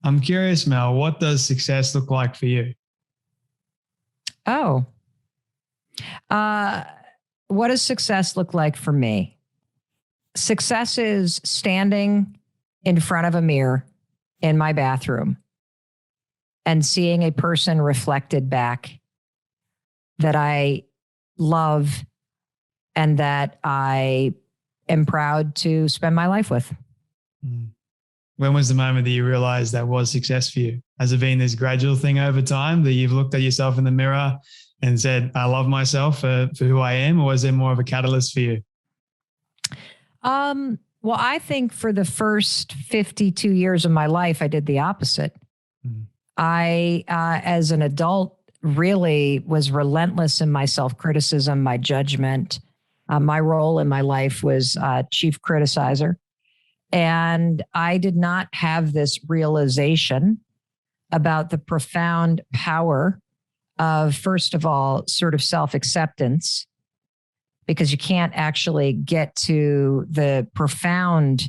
I'm curious, Mel, what does success look like for you? Oh, what does success look like for me? Success is standing in front of a mirror in my bathroom and seeing a person reflected back that I love and that I am proud to spend my life with. When was the moment that you realized that was success for you? Has it been this gradual thing over time that you've looked at yourself in the mirror and said, I love myself for who I am? Or was there more of a catalyst for you? Well, I think for the first 52 years of my life, I did the opposite. I, as an adult, really was relentless in my self-criticism, my judgment. My role in my life was chief criticizer. And I did not have this realization about the profound power of, first of all, sort of self-acceptance, because you can't actually get to the profound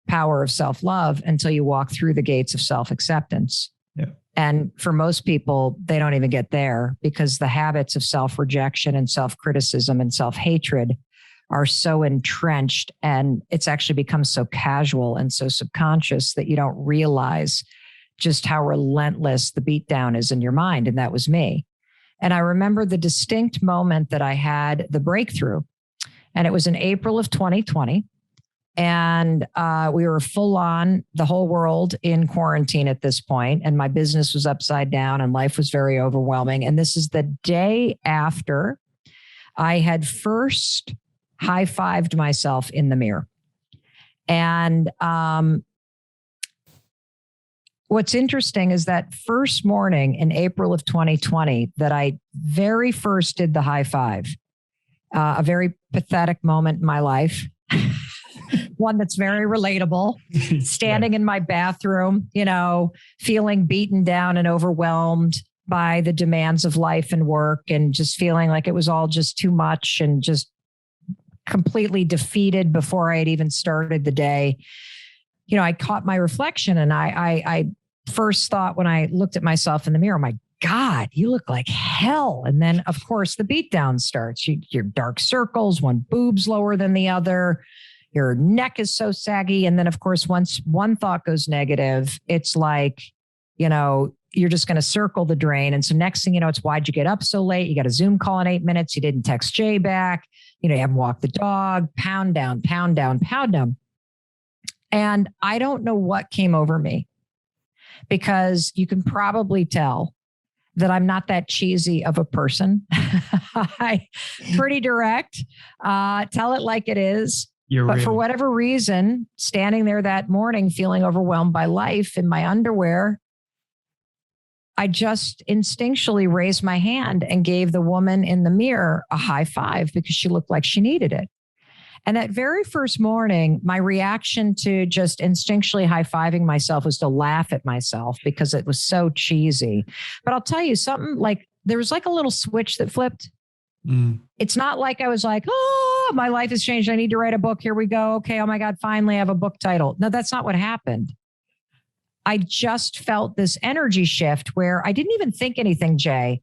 power of self-love until you walk through the gates of self-acceptance. Yeah. And for most people, they don't even get there because the habits of self-rejection and self-criticism and self-hatred are so entrenched, and it's actually become so casual and so subconscious that you don't realize just how relentless the beatdown is in your mind. And that was me. And I remember the distinct moment that I had the breakthrough, and it was in April of 2020. And we were full on, the whole world in quarantine at this point, and my business was upside down and life was very overwhelming. And this is the day after I had first high-fived myself in the mirror. And what's interesting is that first morning in April of 2020 that I very first did the high five, a very pathetic moment in my life, one that's very relatable, standing in my bathroom, feeling beaten down and overwhelmed by the demands of life and work, and just feeling like it was all just too much and just completely defeated before I had even started the day. I caught my reflection, and I first thought when I looked at myself in the mirror, my God, you look like hell. And then, of course, the beatdown starts. Your dark circles, one boob's lower than the other. Your neck is so saggy. And then, of course, once one thought goes negative, it's like, you're just going to circle the drain. And so next thing you know, it's why'd you get up so late? You got a Zoom call in 8 minutes. You didn't text Jay back. You haven't walked the dog, pound down, pound down, pound down. And I don't know what came over me, because you can probably tell that I'm not that cheesy of a person. I'm pretty direct, tell it like it is. But for whatever reason, standing there that morning, feeling overwhelmed by life in my underwear, I just instinctually raised my hand and gave the woman in the mirror a high five because she looked like she needed it. And that very first morning, my reaction to just instinctually high-fiving myself was to laugh at myself because it was so cheesy. But I'll tell you something, there was a little switch that flipped. It's not like I was like, oh, my life has changed. I need to write a book. Here we go. Okay. Oh my God, finally I have a book title. No, that's not what happened. I just felt this energy shift where I didn't even think anything, Jay.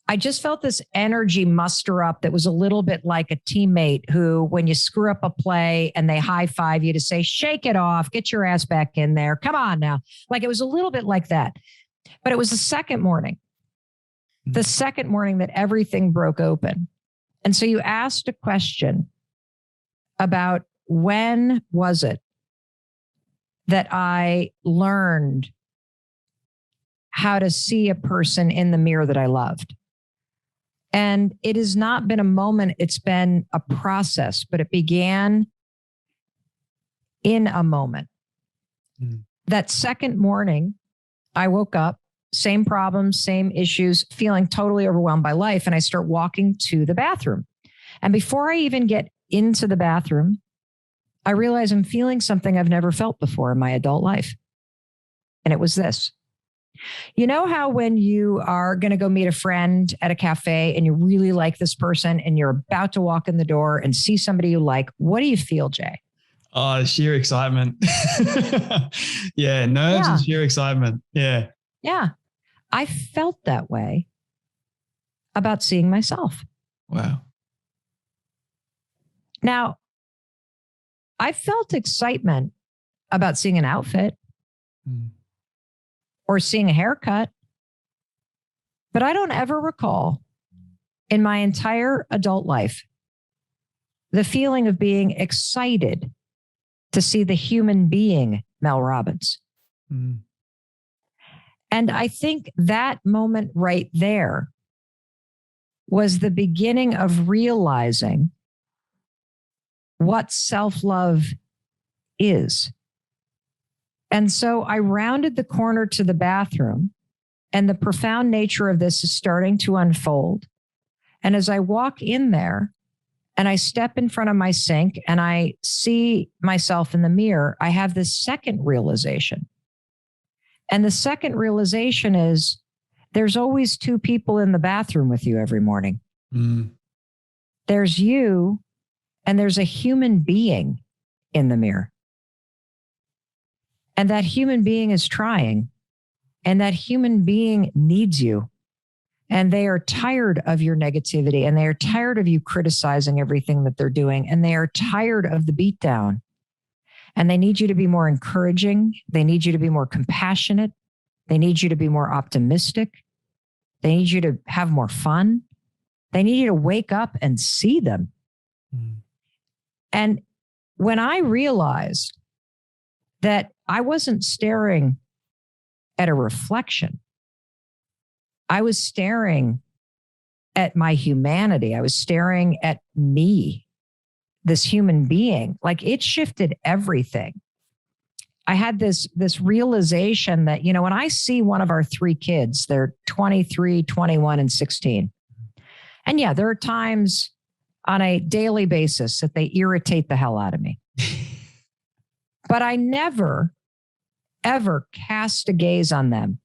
I just felt this energy muster up that was a little bit like a teammate who, when you screw up a play and they high five you to say, shake it off, get your ass back in there. Come on now. It was a little bit like that. But it was the second morning that everything broke open. And so you asked a question about when was it that I learned how to see a person in the mirror that I loved. And it has not been a moment, it's been a process, but it began in a moment. That second morning, I woke up, same problems, same issues, feeling totally overwhelmed by life. And I start walking to the bathroom. And before I even get into the bathroom, I realize I'm feeling something I've never felt before in my adult life. And it was this. You know how when you are going to go meet a friend at a cafe and you really like this person and you're about to walk in the door and see somebody you like, what do you feel, Jay? Oh, sheer excitement. Yeah, nerves and sheer excitement. Yeah. Yeah. I felt that way about seeing myself. Wow. Now, I felt excitement about seeing an outfit or seeing a haircut, but I don't ever recall in my entire adult life the feeling of being excited to see the human being Mel Robbins. Mm. And I think that moment right there was the beginning of realizing what self-love is. And so I rounded the corner to the bathroom, and the profound nature of this is starting to unfold. And as I walk in there and I step in front of my sink and I see myself in the mirror, I have this second realization. And the second realization is there's always two people in the bathroom with you every morning. Mm. There's you and there's a human being in the mirror. And that human being is trying, and that human being needs you. And they are tired of your negativity, and they are tired of you criticizing everything that they're doing. And they are tired of the beatdown. And they need you to be more encouraging. They need you to be more compassionate. They need you to be more optimistic. They need you to have more fun. They need you to wake up and see them. Mm. And when I realized that I wasn't staring at a reflection, I was staring at my humanity. I was staring at me, this human being. Like, it shifted everything. I had this realization that, when I see one of our three kids, they're 23, 21, and 16. And yeah, there are times on a daily basis that they irritate the hell out of me. But I never, ever cast a gaze on them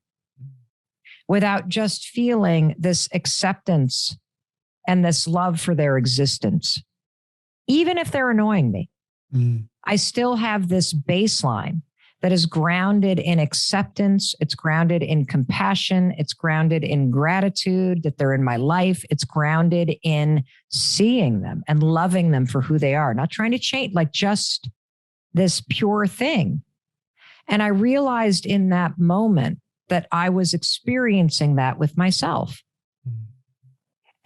without just feeling this acceptance and this love for their existence. Even if they're annoying me, I still have this baseline that is grounded in acceptance. It's grounded in compassion. It's grounded in gratitude that they're in my life. It's grounded in seeing them and loving them for who they are, not trying to change, like just this pure thing. And I realized in that moment that I was experiencing that with myself.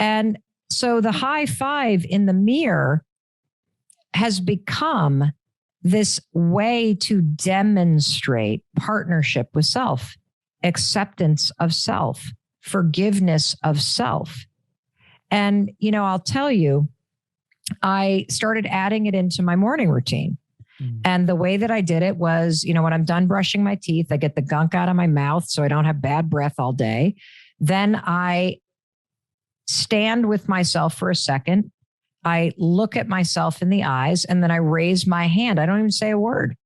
And so the high five in the mirror has become this way to demonstrate partnership with self, acceptance of self, forgiveness of self. And, I'll tell you, I started adding it into my morning routine. And the way that I did it was, when I'm done brushing my teeth, I get the gunk out of my mouth so I don't have bad breath all day. Then I stand with myself for a second. I look at myself in the eyes, and then I raise my hand. I don't even say a word,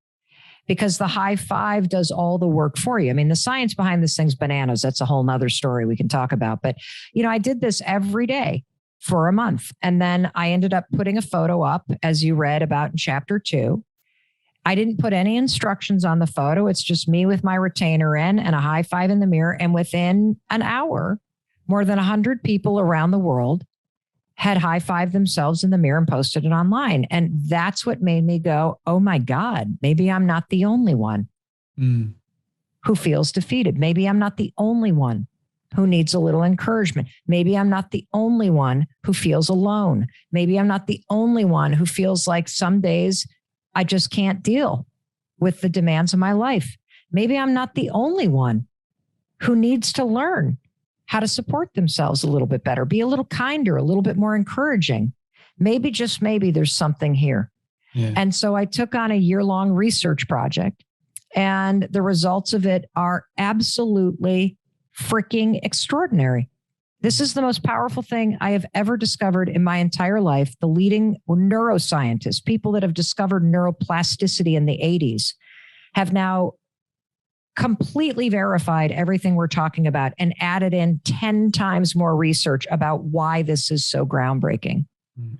because the high five does all the work for you. I mean, the science behind this thing's bananas. That's a whole nother story we can talk about. But, I did this every day for a month. And then I ended up putting a photo up, as you read about in chapter 2. I didn't put any instructions on the photo. It's just me with my retainer in and a high five in the mirror. And within an hour, more than 100 people around the world had high fived themselves in the mirror and posted it online. And that's what made me go, oh my God, maybe I'm not the only one who feels defeated. Maybe I'm not the only one who needs a little encouragement. Maybe I'm not the only one who feels alone. Maybe I'm not the only one who feels like some days I just can't deal with the demands of my life. Maybe I'm not the only one who needs to learn how to support themselves a little bit better, be a little kinder, a little bit more encouraging. Maybe, just maybe, there's something here. Yeah. And so I took on a year-long research project, and the results of it are absolutely freaking extraordinary. This is the most powerful thing I have ever discovered in my entire life. The leading neuroscientists, people that have discovered neuroplasticity in the 80s, have now completely verified everything we're talking about and added in 10 times more research about why this is so groundbreaking.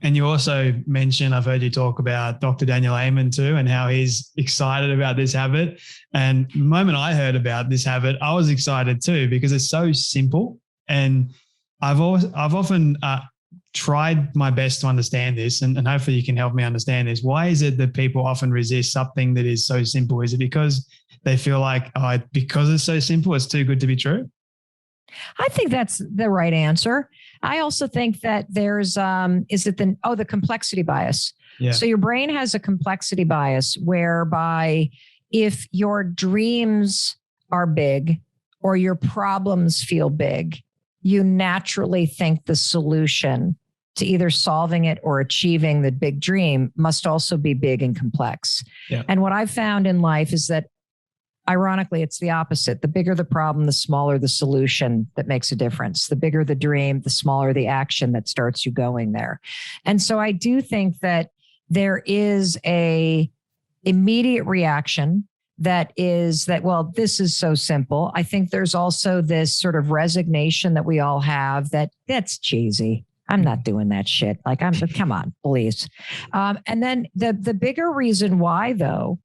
And you also mentioned, I've heard you talk about Dr. Daniel Amen too, and how he's excited about this habit. And the moment I heard about this habit, I was excited too, because it's so simple. And I've often tried my best to understand this, and hopefully you can help me understand this. Why is it that people often resist something that is so simple? Is it because they feel like, because it's so simple, it's too good to be true? I think that's the right answer. I also think that there's the complexity bias. Yeah. So your brain has a complexity bias whereby if your dreams are big or your problems feel big, you naturally think the solution to either solving it or achieving the big dream must also be big and complex. Yeah. And what I've found in life is that, ironically, it's the opposite. The bigger the problem, the smaller the solution that makes a difference. The bigger the dream, the smaller the action that starts you going there. And so I do think that there is a immediate reaction that is that, well, this is so simple. I think there's also this sort of resignation that we all have that that's cheesy. I'm not doing that shit. Like, come on, please. And then the bigger reason why, though,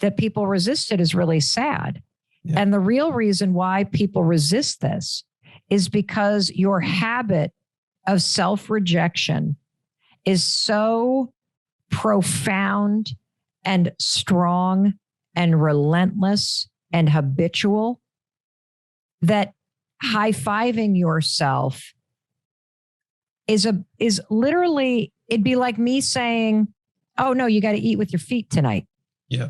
that people resist it is really sad. Yeah. And the real reason why people resist this is because your habit of self-rejection is so profound and strong and relentless and habitual that high-fiving yourself is literally, it'd be like me saying, oh no, you got to eat with your feet tonight. Yeah.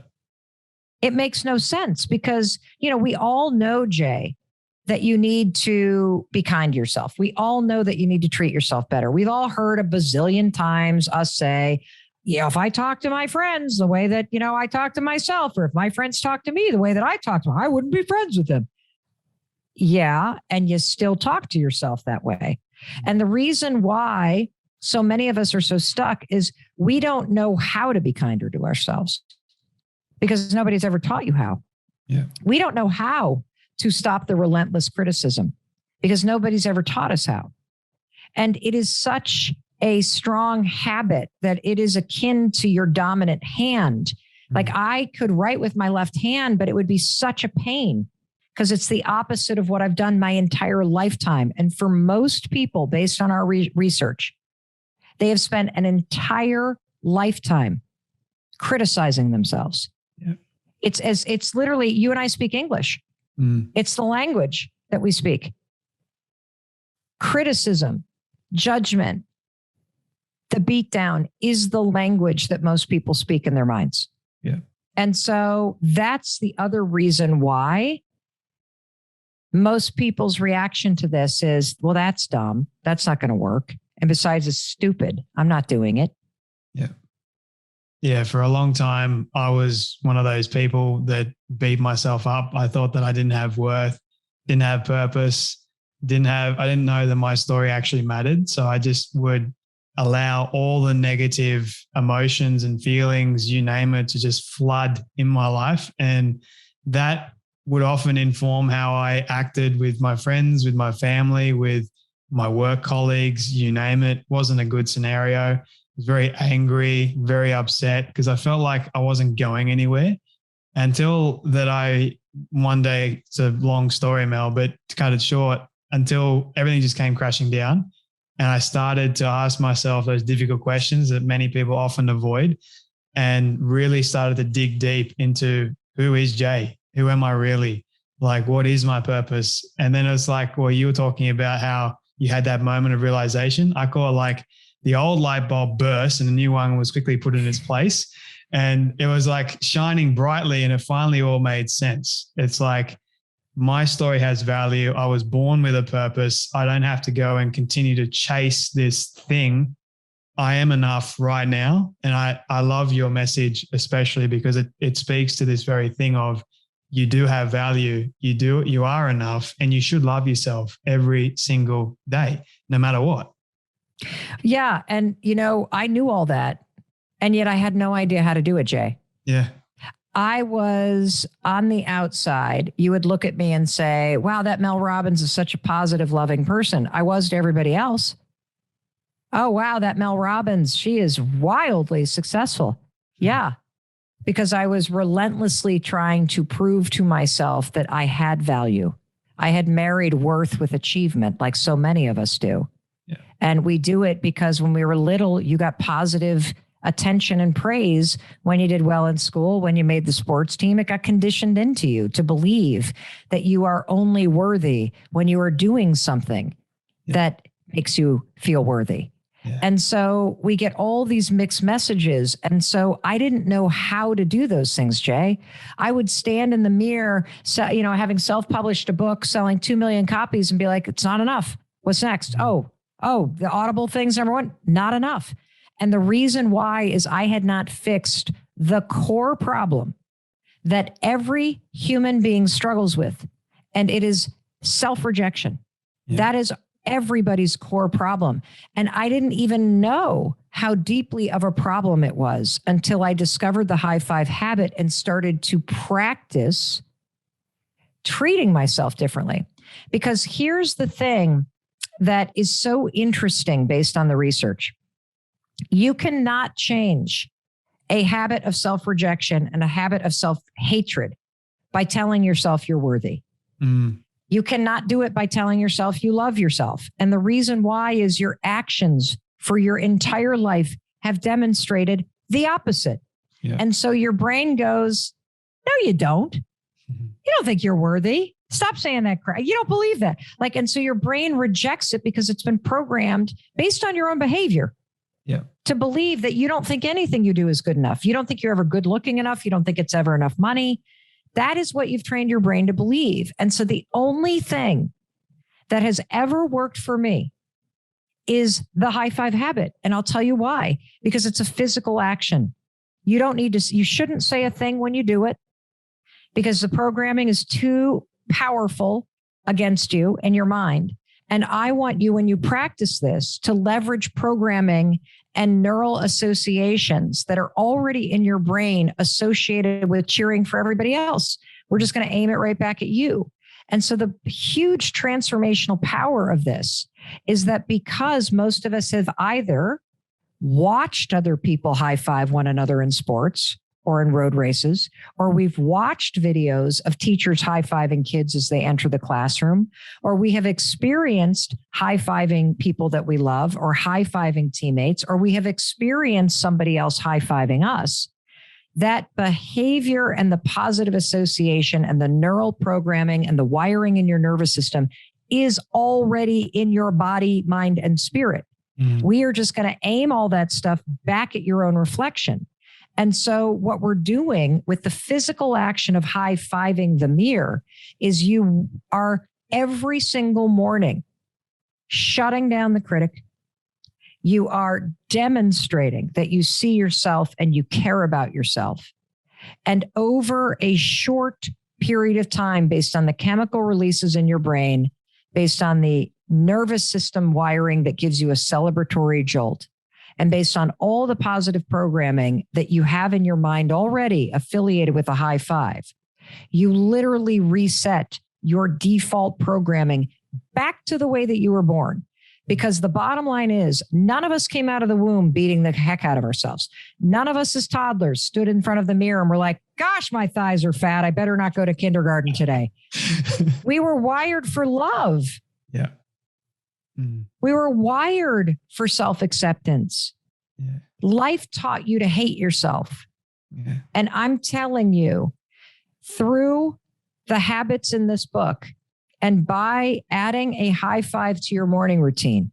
It makes no sense because, we all know, Jay, that you need to be kind to yourself. We all know that you need to treat yourself better. We've all heard a bazillion times us say, if I talk to my friends the way that, I talk to myself, or if my friends talk to me the way that I talk to them, I wouldn't be friends with them. Yeah. And you still talk to yourself that way. And the reason why so many of us are so stuck is we don't know how to be kinder to ourselves. Because nobody's ever taught you how. Yeah. We don't know how to stop the relentless criticism because nobody's ever taught us how. And it is such a strong habit that it is akin to your dominant hand. Mm-hmm. Like I could write with my left hand, but it would be such a pain because it's the opposite of what I've done my entire lifetime. And for most people, based on our research, they have spent an entire lifetime criticizing themselves. Yeah. It's literally, you and I speak English. It's the language that we speak. Criticism, judgment, the beatdown is the language that most people speak in their minds. Yeah. And so that's the other reason why most people's reaction to this is, well, that's dumb. That's not going to work. And besides, it's stupid. I'm not doing it. Yeah. Yeah, for a long time, I was one of those people that beat myself up. I thought that I didn't have worth, didn't have purpose, I didn't know that my story actually mattered. So I just would allow all the negative emotions and feelings, you name it, to just flood in my life. And that would often inform how I acted with my friends, with my family, with my work colleagues, you name it. Wasn't a good scenario. Was very angry, very upset because I felt like I wasn't going anywhere until that one day, it's a long story, Mel, but to cut it short, until everything just came crashing down. And I started to ask myself those difficult questions that many people often avoid and really started to dig deep into who is Jay? Who am I really? Like, what is my purpose? And then it's like, well, you were talking about how you had that moment of realization. I call it like the old light bulb burst and the new one was quickly put in its place. And it was like shining brightly and it finally all made sense. It's like my story has value. I was born with a purpose. I don't have to go and continue to chase this thing. I am enough right now. And I love your message, especially because it speaks to this very thing of you do have value. You are enough and you should love yourself every single day, no matter what. Yeah. And, I knew all that. And yet I had no idea how to do it, Jay. Yeah. I was on the outside. You would look at me and say, wow, that Mel Robbins is such a positive, loving person. I was to everybody else. Oh, wow. That Mel Robbins, she is wildly successful. Yeah. Because I was relentlessly trying to prove to myself that I had value. I had married worth with achievement, like so many of us do. Yeah. And we do it because when we were little, you got positive attention and praise when you did well in school, when you made the sports team. It got conditioned into you to believe that you are only worthy when you are doing something that makes you feel worthy. Yeah. And so we get all these mixed messages. And so I didn't know how to do those things, Jay. I would stand in the mirror, having self-published a book, selling 2 million copies and be like, it's not enough. What's next? Oh, the Audible thing's number one, not enough. And the reason why is I had not fixed the core problem that every human being struggles with. And it is self-rejection. Yeah. That is everybody's core problem. And I didn't even know how deeply of a problem it was until I discovered the high five habit and started to practice treating myself differently. Because here's the thing that is so interesting based on the research. You cannot change a habit of self-rejection and a habit of self-hatred by telling yourself you're worthy. You cannot do it by telling yourself you love yourself. And the reason why is your actions for your entire life have demonstrated the opposite. Yeah. And so your brain goes, no, you don't. You don't think you're worthy. Stop saying that crap. You don't believe that. And so your brain rejects it because it's been programmed based on your own behavior. Yeah. To believe that you don't think anything you do is good enough. You don't think you're ever good looking enough. You don't think it's ever enough money. That is what you've trained your brain to believe. And so the only thing that has ever worked for me is the high five habit. And I'll tell you why, because it's a physical action. You shouldn't say a thing when you do it because the programming is too powerful against you and your mind. And I want you, when you practice this, to leverage programming and neural associations that are already in your brain associated with cheering for everybody else. We're just going to aim it right back at you. And so the huge transformational power of this is that because most of us have either watched other people high five one another in sports or in road races, or we've watched videos of teachers high-fiving kids as they enter the classroom, or we have experienced high-fiving people that we love or high-fiving teammates, or we have experienced somebody else high-fiving us, that behavior and the positive association and the neural programming and the wiring in your nervous system is already in your body, mind, and spirit. We are just going to aim all that stuff back at your own reflection. And so what we're doing with the physical action of high-fiving the mirror is you are every single morning shutting down the critic. You are demonstrating that you see yourself and you care about yourself. And over a short period of time, based on the chemical releases in your brain, based on the nervous system wiring that gives you a celebratory jolt, and based on all the positive programming that you have in your mind already affiliated with a high five, you literally reset your default programming back to the way that you were born. Because the bottom line is, none of us came out of the womb beating the heck out of ourselves. None of us as toddlers stood in front of the mirror and were like, gosh, my thighs are fat. I better not go to kindergarten today. We were wired for love. Yeah. We were wired for self-acceptance. Yeah. Life taught you to hate yourself. Yeah. And I'm telling you, through the habits in this book, and by adding a high five to your morning routine,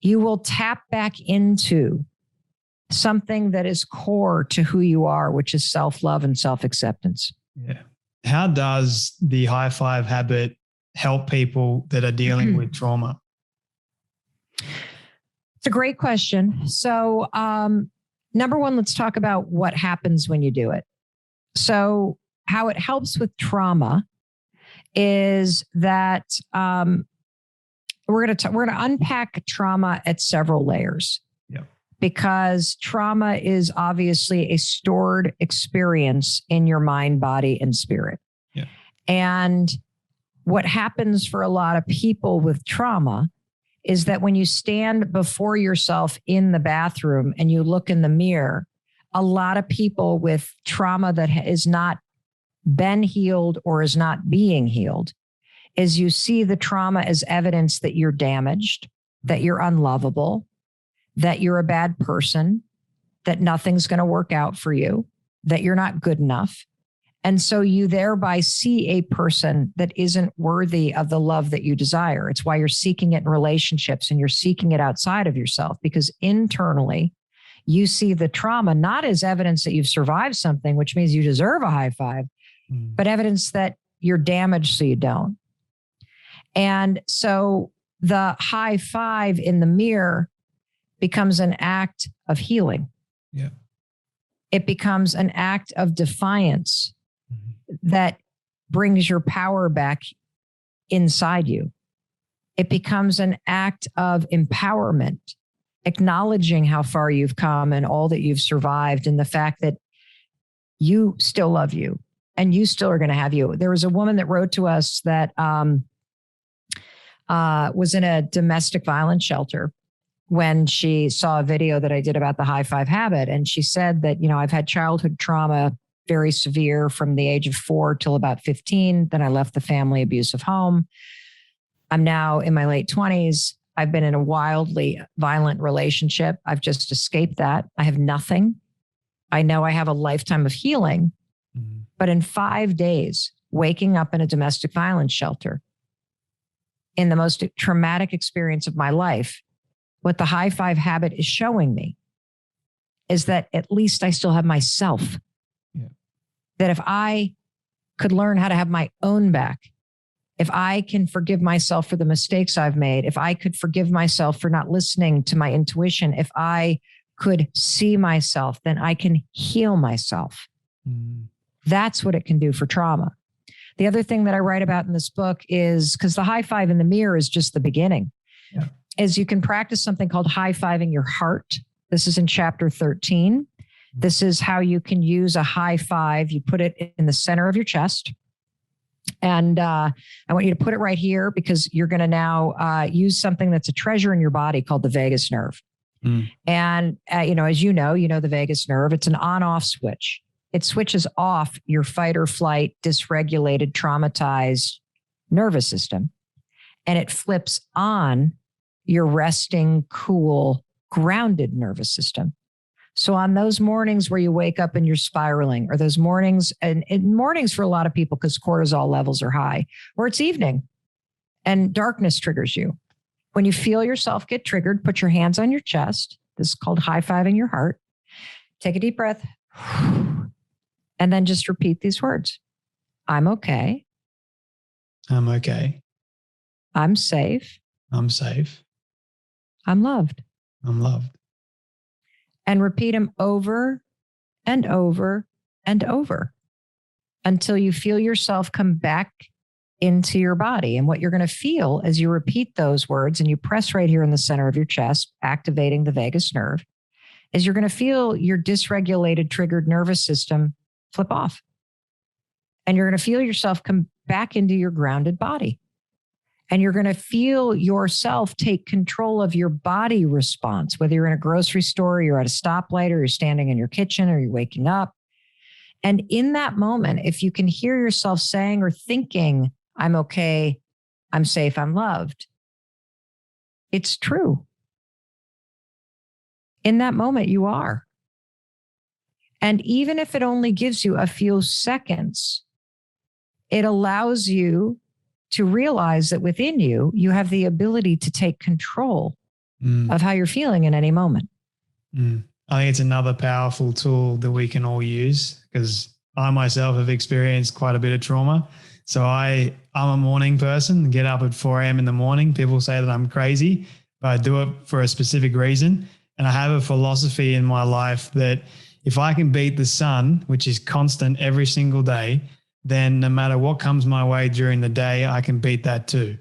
you will tap back into something that is core to who you are, which is self-love and self-acceptance. Yeah. How does the high five habit help people that are dealing with trauma? It's a great question. So, number one, let's talk about what happens when you do it. So how it helps with trauma is that we're going to unpack trauma at several layers. Yeah. Because trauma is obviously a stored experience in your mind, body, and spirit. Yeah. And what happens for a lot of people with trauma is that when you stand before yourself in the bathroom and you look in the mirror, a lot of people with trauma that is not been healed or is not being healed, is you see the trauma as evidence that you're damaged, that you're unlovable, that you're a bad person, that nothing's going to work out for you, that you're not good enough. And so you thereby see a person that isn't worthy of the love that you desire. It's why you're seeking it in relationships and you're seeking it outside of yourself, because internally you see the trauma not as evidence that you've survived something, which means you deserve a high five, but evidence that you're damaged so you don't. And so the high five in the mirror becomes an act of healing. Yeah. It becomes an act of defiance that brings your power back inside you. It becomes an act of empowerment, acknowledging how far you've come and all that you've survived, and the fact that you still love you and you still are going to have you. There was a woman that wrote to us that was in a domestic violence shelter when she saw a video that I did about the high five habit. And she said that, I've had childhood trauma, very severe, from the age of 4 till about 15. Then I left the family abusive home. I'm now in my late 20s. I've been in a wildly violent relationship. I've just escaped that. I have nothing. I know I have a lifetime of healing, but in 5 days, waking up in a domestic violence shelter, in the most traumatic experience of my life, what the high five habit is showing me is that at least I still have myself. Yeah. That if I could learn how to have my own back, if I can forgive myself for the mistakes I've made, if I could forgive myself for not listening to my intuition, if I could see myself, then I can heal myself. That's what it can do for trauma. The other thing that I write about in this book is, because the high five in the mirror is just the beginning, is you can practice something called high fiving your heart. This is in chapter 13. This is how you can use a high five. You put it in the center of your chest. And I want you to put it right here, because you're going to now use something that's a treasure in your body called the vagus nerve. And, as you know the vagus nerve, it's an on-off switch. It switches off your fight or flight, dysregulated, traumatized nervous system, and it flips on your resting, cool, grounded nervous system. So on those mornings where you wake up and you're spiraling, or those mornings, and mornings for a lot of people because cortisol levels are high, or it's evening and darkness triggers you. When you feel yourself get triggered, put your hands on your chest. This is called high-fiving your heart. Take a deep breath. And then just repeat these words. I'm okay. I'm okay. I'm safe. I'm safe. I'm loved. I'm loved. And repeat them over and over and over until you feel yourself come back into your body. And what you're going to feel as you repeat those words and you press right here in the center of your chest, activating the vagus nerve, is you're going to feel your dysregulated, triggered nervous system flip off. And you're going to feel yourself come back into your grounded body. And you're going to feel yourself take control of your body response, whether you're in a grocery store, or you're at a stoplight, or you're standing in your kitchen, or you're waking up. And in that moment, if you can hear yourself saying or thinking, I'm okay, I'm safe, I'm loved, it's true. In that moment, you are. And even if it only gives you a few seconds, it allows you to realize that within you, you have the ability to take control of how you're feeling in any moment. I think it's another powerful tool that we can all use, because I myself have experienced quite a bit of trauma. So I'm a morning person, get up at 4 a.m. in the morning. People say that I'm crazy, but I do it for a specific reason. And I have a philosophy in my life that if I can beat the sun, which is constant every single day, then no matter what comes my way during the day, I can beat that too.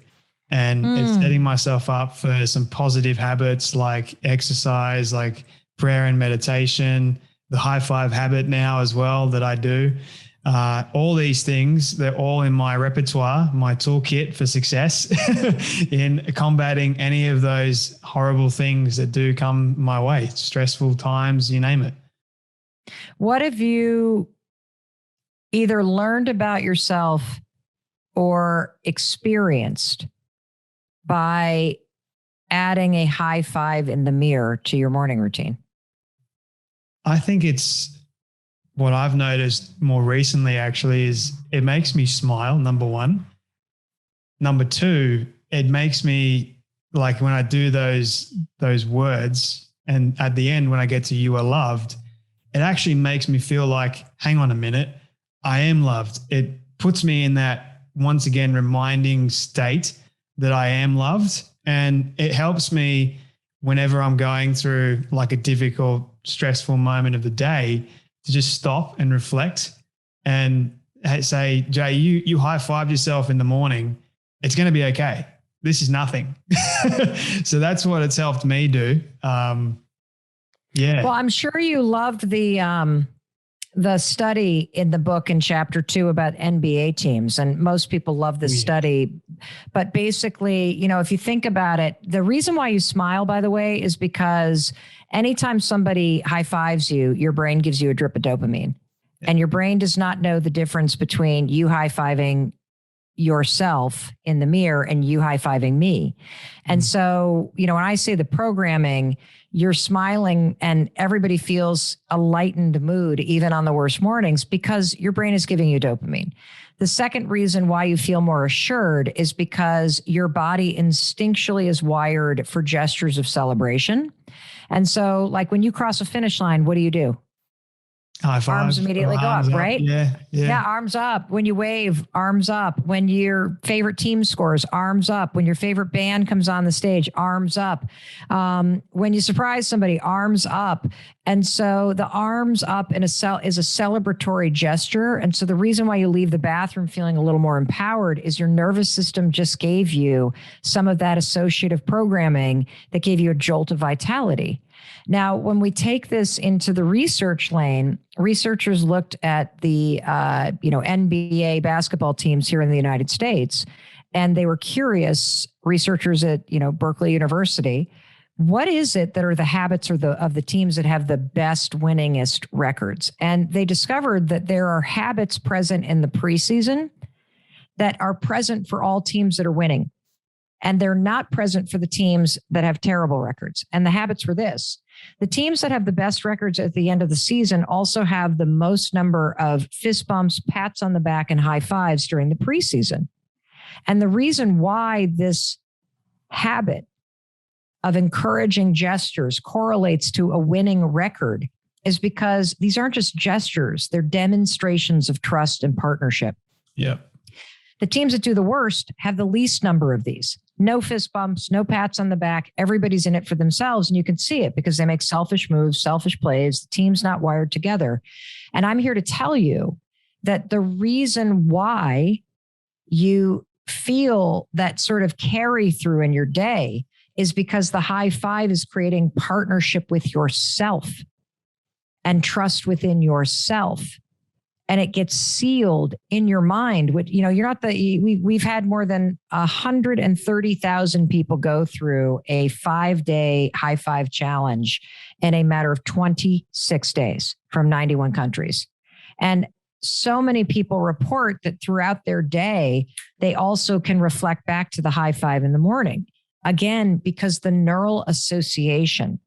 And it's setting myself up for some positive habits like exercise, like prayer and meditation, the high five habit now as well that I do. All these things, they're all in my repertoire, my toolkit for success in combating any of those horrible things that do come my way, stressful times, you name it. What have you either learned about yourself or experienced by adding a high five in the mirror to your morning routine? I think it's what I've noticed more recently actually is it makes me smile, number one. Number two, it makes me like when I do those words and at the end when I get to "you are loved," it actually makes me feel like, hang on a minute, I am loved. It puts me in that, once again, reminding state that I am loved. And it helps me whenever I'm going through like a difficult, stressful moment of the day to just stop and reflect and say, Jay, you high-fived yourself in the morning. It's going to be okay. This is nothing. So that's what it's helped me do. Yeah. Well, I'm sure you loved the study in the book in chapter 2 about NBA teams. And most people love this study. But basically, if you think about it, the reason why you smile, by the way, is because anytime somebody high fives you, your brain gives you a drip of dopamine. Yeah. And your brain does not know the difference between you high fiving yourself in the mirror and you high fiving me. And so, when I say the programming, you're smiling and everybody feels a lightened mood, even on the worst mornings, because your brain is giving you dopamine. The second reason why you feel more assured is because your body instinctually is wired for gestures of celebration. And so, like when you cross a finish line, what do? High five. Arms immediately go up, right? Yeah. Arms up. When you wave, arms up. When your favorite team scores, arms up. When your favorite band comes on the stage, arms up. When you surprise somebody, arms up. And so the arms up is a celebratory gesture. And so the reason why you leave the bathroom feeling a little more empowered is your nervous system just gave you some of that associative programming that gave you a jolt of vitality. Now, when we take this into the research lane, researchers looked at the NBA basketball teams here in the United States, and they were curious, researchers at Berkeley University, what is it that are the habits of the teams that have the best winningest records? And they discovered that there are habits present in the preseason that are present for all teams that are winning. And they're not present for the teams that have terrible records. And the habits were this. The teams that have the best records at the end of the season also have the most number of fist bumps, pats on the back, and high fives during the preseason. And the reason why this habit of encouraging gestures correlates to a winning record is because these aren't just gestures, they're demonstrations of trust and partnership. Yeah. The teams that do the worst have the least number of these. No fist bumps, no pats on the back. Everybody's in it for themselves. And you can see it because they make selfish moves, selfish plays. The team's not wired together. And I'm here to tell you that the reason why you feel that sort of carry through in your day is because the high five is creating partnership with yourself and trust within yourself. And it gets sealed in your mind. Which, you're not we've had more than 130,000 people go through a 5-day high five challenge in a matter of 26 days from 91 countries. And so many people report that throughout their day, they also can reflect back to the high five in the morning. Again, because the neural association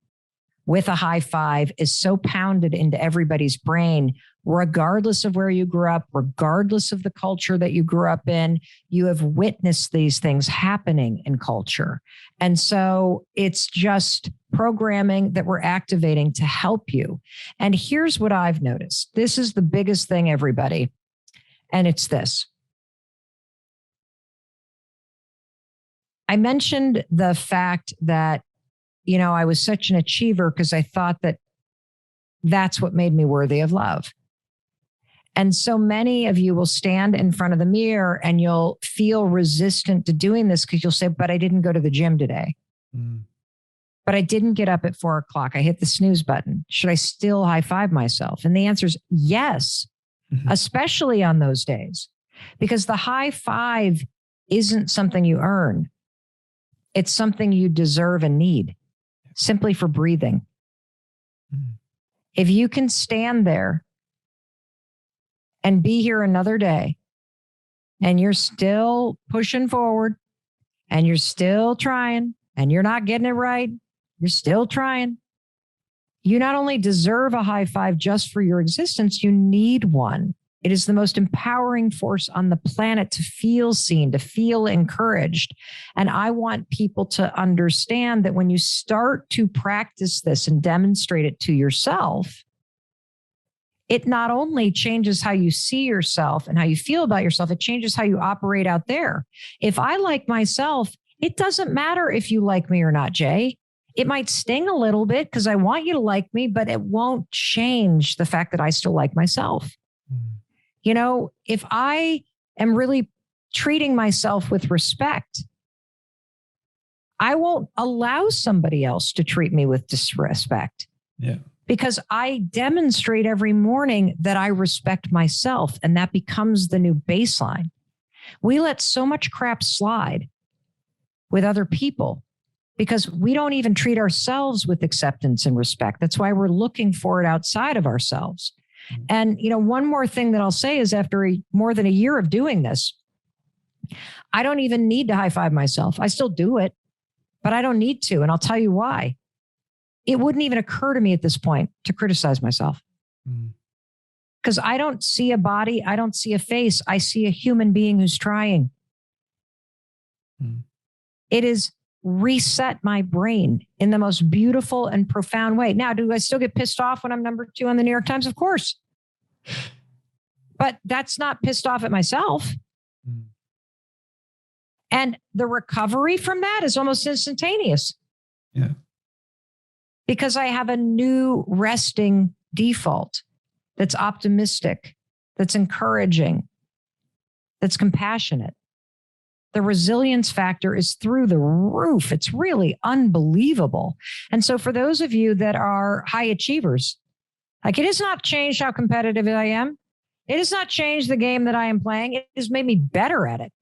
with a high five is so pounded into everybody's brain, regardless of where you grew up, regardless of the culture that you grew up in, you have witnessed these things happening in culture. And so it's just programming that we're activating to help you. And here's what I've noticed. This is the biggest thing, everybody. And it's this. I mentioned the fact that, I was such an achiever because I thought that that's what made me worthy of love. And so many of you will stand in front of the mirror and you'll feel resistant to doing this because you'll say, but I didn't go to the gym today. But I didn't get up at 4 o'clock. I hit the snooze button. Should I still high five myself? And the answer is yes. especially on those days, because the high five isn't something you earn. It's something you deserve and need simply for breathing. If you can stand there and be here another day and you're still pushing forward and you're still trying and you're not getting it right, you're still trying. You not only deserve a high five just for your existence, you need one. It is the most empowering force on the planet to feel seen, to feel encouraged. And I want people to understand that when you start to practice this and demonstrate it to yourself, it not only changes how you see yourself and how you feel about yourself, it changes how you operate out there. If I like myself, it doesn't matter if you like me or not, Jay. It might sting a little bit because I want you to like me, but it won't change the fact that I still like myself. You know, if I am really treating myself with respect, I won't allow somebody else to treat me with disrespect. Yeah. Because I demonstrate every morning that I respect myself, and that becomes the new baseline. We let so much crap slide with other people because we don't even treat ourselves with acceptance and respect. That's why we're looking for it outside of ourselves. And, you know, one more thing that I'll say is after more than a year of doing this, I don't even need to high five myself. I still do it, but I don't need to. And I'll tell you why. It wouldn't even occur to me at this point to criticize myself. Because I don't see a body. I don't see a face. I see a human being who's trying. It is reset my brain in the most beautiful and profound way. Now, do I still get pissed off when I'm number 2 on the New York Times? Of course. But that's not pissed off at myself. And the recovery from that is almost instantaneous. Yeah. Because I have a new resting default that's optimistic, that's encouraging, that's compassionate. The resilience factor is through the roof. It's really unbelievable. And so for those of you that are high achievers, like it has not changed how competitive I am. It has not changed the game that I am playing. It has made me better at it.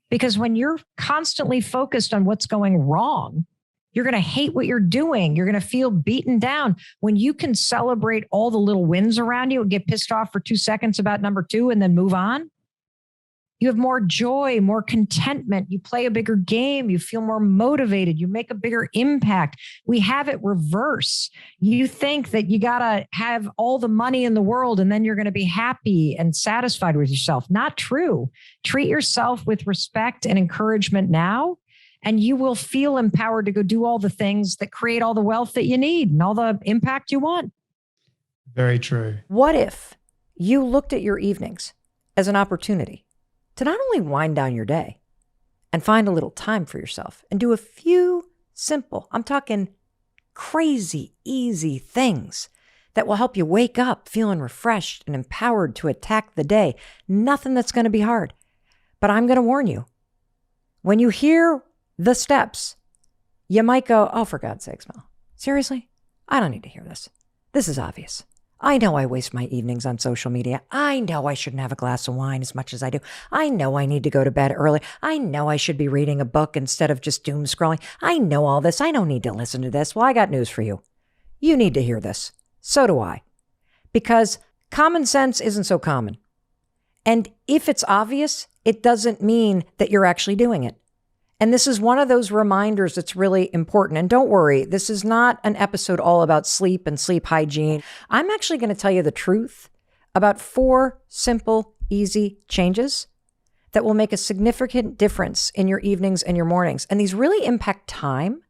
Because when you're constantly focused on what's going wrong, you're going to hate what you're doing. You're going to feel beaten down. When you can celebrate all the little wins around you and get pissed off for 2 seconds about number 2 and then move on, you have more joy, more contentment. You play a bigger game. You feel more motivated. You make a bigger impact. We have it reverse. You think that you got to have all the money in the world and then you're going to be happy and satisfied with yourself. Not true. Treat yourself with respect and encouragement now, and you will feel empowered to go do all the things that create all the wealth that you need and all the impact you want. Very true. What if you looked at your evenings as an opportunity to not only wind down your day and find a little time for yourself and do a few simple, I'm talking crazy, easy things that will help you wake up feeling refreshed and empowered to attack the day. Nothing that's going to be hard. But I'm going to warn you, when you hear the steps, you might go, oh, for God's sakes, Mel, seriously? I don't need to hear this. This is obvious. I know I waste my evenings on social media. I know I shouldn't have a glass of wine as much as I do. I know I need to go to bed early. I know I should be reading a book instead of just doom scrolling. I know all this. I don't need to listen to this. Well, I got news for you. You need to hear this. So do I. Because common sense isn't so common. And if it's obvious, it doesn't mean that you're actually doing it. And this is one of those reminders that's really important. And don't worry, this is not an episode all about sleep and sleep hygiene. I'm actually going to tell you the truth about 4 simple, easy changes that will make a significant difference in your evenings and your mornings. And these really impact time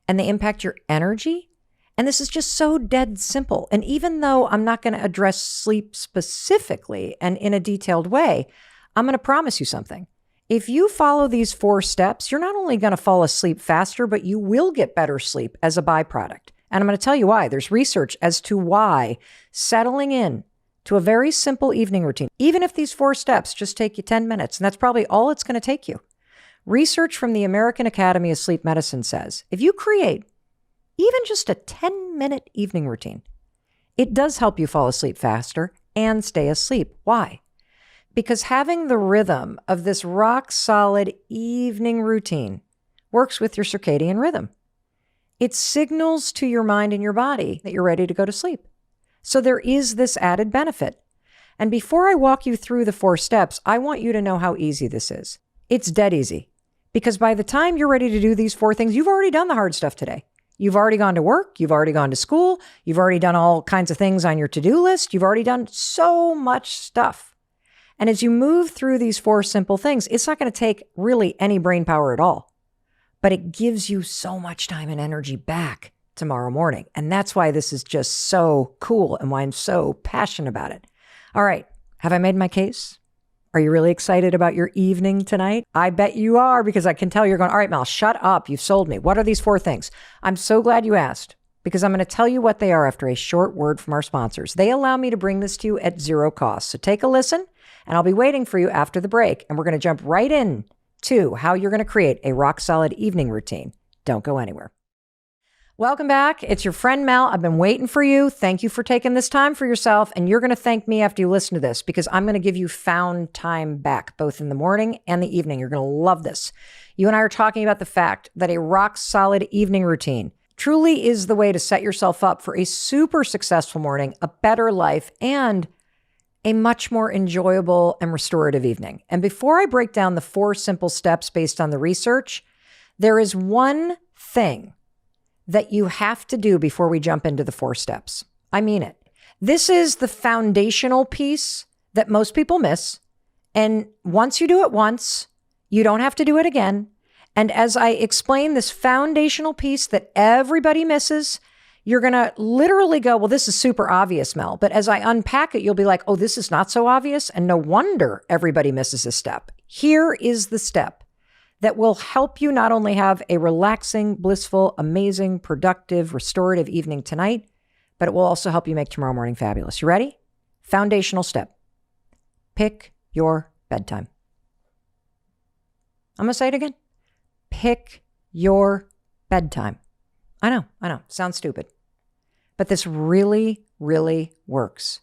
and they impact your energy. And this is just so dead simple. And even though I'm not going to address sleep specifically and in a detailed way, I'm going to promise you something. If you follow these 4 steps, you're not only going to fall asleep faster, but you will get better sleep as a byproduct. And I'm going to tell you why. There's research as to why settling in to a very simple evening routine, even if these 4 steps just take you 10 minutes, and that's probably all it's going to take you. Research from the American Academy of Sleep Medicine says, if you create even just a 10-minute evening routine, it does help you fall asleep faster and stay asleep. Why? Because having the rhythm of this rock solid evening routine works with your circadian rhythm. It signals to your mind and your body that you're ready to go to sleep. So there is this added benefit. And before I walk you through the 4 steps, I want you to know how easy this is. It's dead easy. Because by the time you're ready to do these 4 things, you've already done the hard stuff today. You've already gone to work. You've already gone to school. You've already done all kinds of things on your to-do list. You've already done so much stuff. And as you move through these 4 simple things, it's not going to take really any brain power at all. But it gives you so much time and energy back tomorrow morning. And that's why this is just so cool and why I'm so passionate about it. All right. Have I made my case? Are you really excited about your evening tonight? I bet you are, because I can tell you're going, all right, Mel, shut up. You've sold me. What are these 4 things? I'm so glad you asked, because I'm going to tell you what they are after a short word from our sponsors. They allow me to bring this to you at 0 cost. So take a listen, and I'll be waiting for you after the break. And we're going to jump right in to how you're going to create a rock solid evening routine. Don't go anywhere. Welcome back. It's your friend Mel. I've been waiting for you. Thank you for taking this time for yourself. And you're going to thank me after you listen to this, because I'm going to give you found time back, both in the morning and the evening. You're going to love this. You and I are talking about the fact that a rock solid evening routine truly is the way to set yourself up for a super successful morning, a better life, and a much more enjoyable and restorative evening. And before I break down the 4 simple steps based on the research, there is one thing that you have to do before we jump into the 4 steps. I mean it. This is the foundational piece that most people miss. And once you do it once, you don't have to do it again. And as I explain this foundational piece that everybody misses, you're going to literally go, well, this is super obvious, Mel. But as I unpack it, you'll be like, oh, this is not so obvious. And no wonder everybody misses a step. Here is the step that will help you not only have a relaxing, blissful, amazing, productive, restorative evening tonight, but it will also help you make tomorrow morning fabulous. You ready? Foundational step. Pick your bedtime. I'm going to say it again. Pick your bedtime. I know. Sounds stupid. But this really, really works.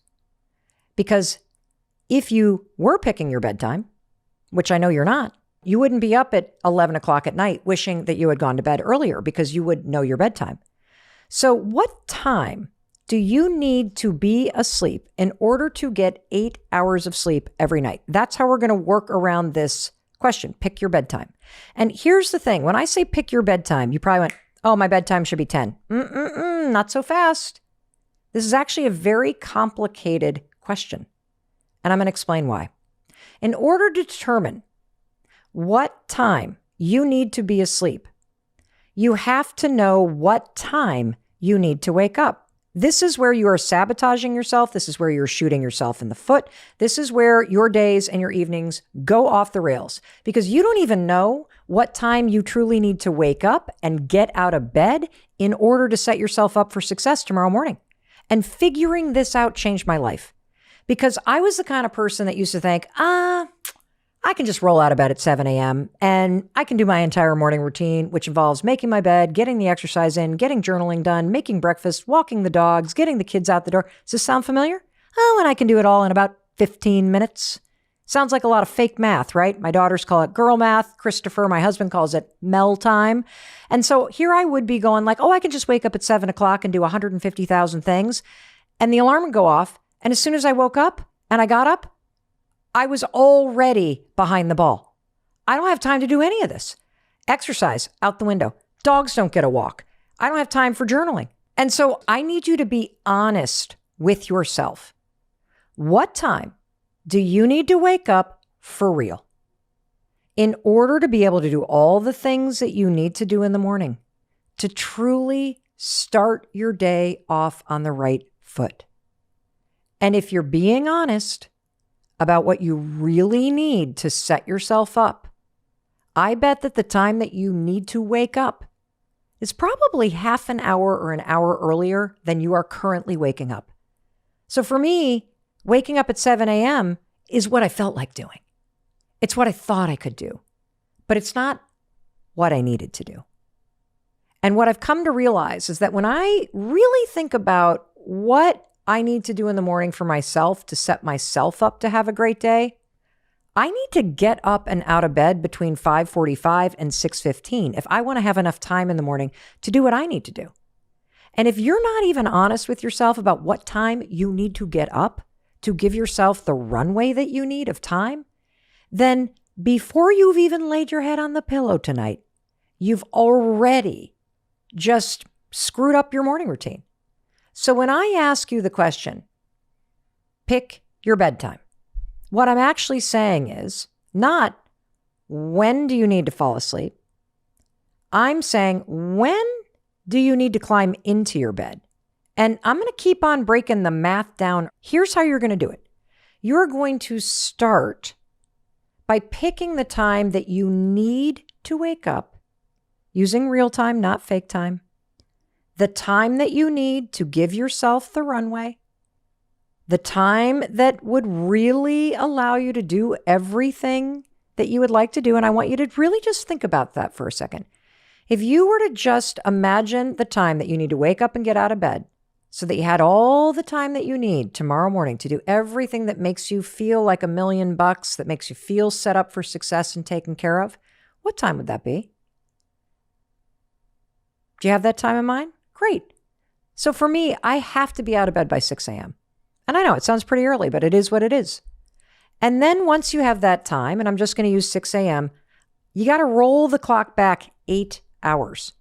Because if you were picking your bedtime, which I know you're not, you wouldn't be up at 11 o'clock at night wishing that you had gone to bed earlier, because you would know your bedtime. So what time do you need to be asleep in order to get 8 hours of sleep every night? That's how we're going to work around this question. Pick your bedtime. And here's the thing. When I say pick your bedtime, you probably went, oh, my bedtime should be 10. Not so fast. This is actually a very complicated question. And I'm going to explain why. In order to determine what time you need to be asleep, you have to know what time you need to wake up. This is where you are sabotaging yourself. This is where you're shooting yourself in the foot. This is where your days and your evenings go off the rails, because you don't even know what time you truly need to wake up and get out of bed in order to set yourself up for success tomorrow morning. And figuring this out changed my life, because I was the kind of person that used to think, I can just roll out of bed at 7 a.m. and I can do my entire morning routine, which involves making my bed, getting the exercise in, getting journaling done, making breakfast, walking the dogs, getting the kids out the door. Does this sound familiar? Oh, and I can do it all in about 15 minutes. Sounds like a lot of fake math, right? My daughters call it girl math. Christopher, my husband, calls it Mel time. And so here I would be going like, oh, I can just wake up at 7 o'clock and do 150,000 things. And the alarm would go off. And as soon as I woke up and I got up, I was already behind the ball. I don't have time to do any of this. Exercise, out the window. Dogs don't get a walk. I don't have time for journaling. And so I need you to be honest with yourself. What time do you need to wake up for real in order to be able to do all the things that you need to do in the morning to truly start your day off on the right foot? And if you're being honest about what you really need to set yourself up, I bet that the time that you need to wake up is probably half an hour or an hour earlier than you are currently waking up. So for me, waking up at 7 a.m. is what I felt like doing. It's what I thought I could do, but it's not what I needed to do. And what I've come to realize is that when I really think about what I need to do in the morning for myself to set myself up to have a great day, I need to get up and out of bed between 5:45 and 6:15 if I want to have enough time in the morning to do what I need to do. And if you're not even honest with yourself about what time you need to get up to give yourself the runway that you need of time, then before you've even laid your head on the pillow tonight, you've already just screwed up your morning routine. So when I ask you the question, pick your bedtime, what I'm actually saying is not when do you need to fall asleep? I'm saying when do you need to climb into your bed? And I'm going to keep on breaking the math down. Here's how you're going to do it. You're going to start by picking the time that you need to wake up, using real time, not fake time, the time that you need to give yourself the runway, the time that would really allow you to do everything that you would like to do. And I want you to really just think about that for a second. If you were to just imagine the time that you need to wake up and get out of bed so that you had all the time that you need tomorrow morning to do everything that makes you feel like $1,000,000, that makes you feel set up for success and taken care of, what time would that be? Do you have that time in mind? Great. So for me, I have to be out of bed by 6 a.m. And I know it sounds pretty early, but it is what it is. And then once you have that time, and I'm just going to use 6 a.m., you got to roll the clock back 8 hours.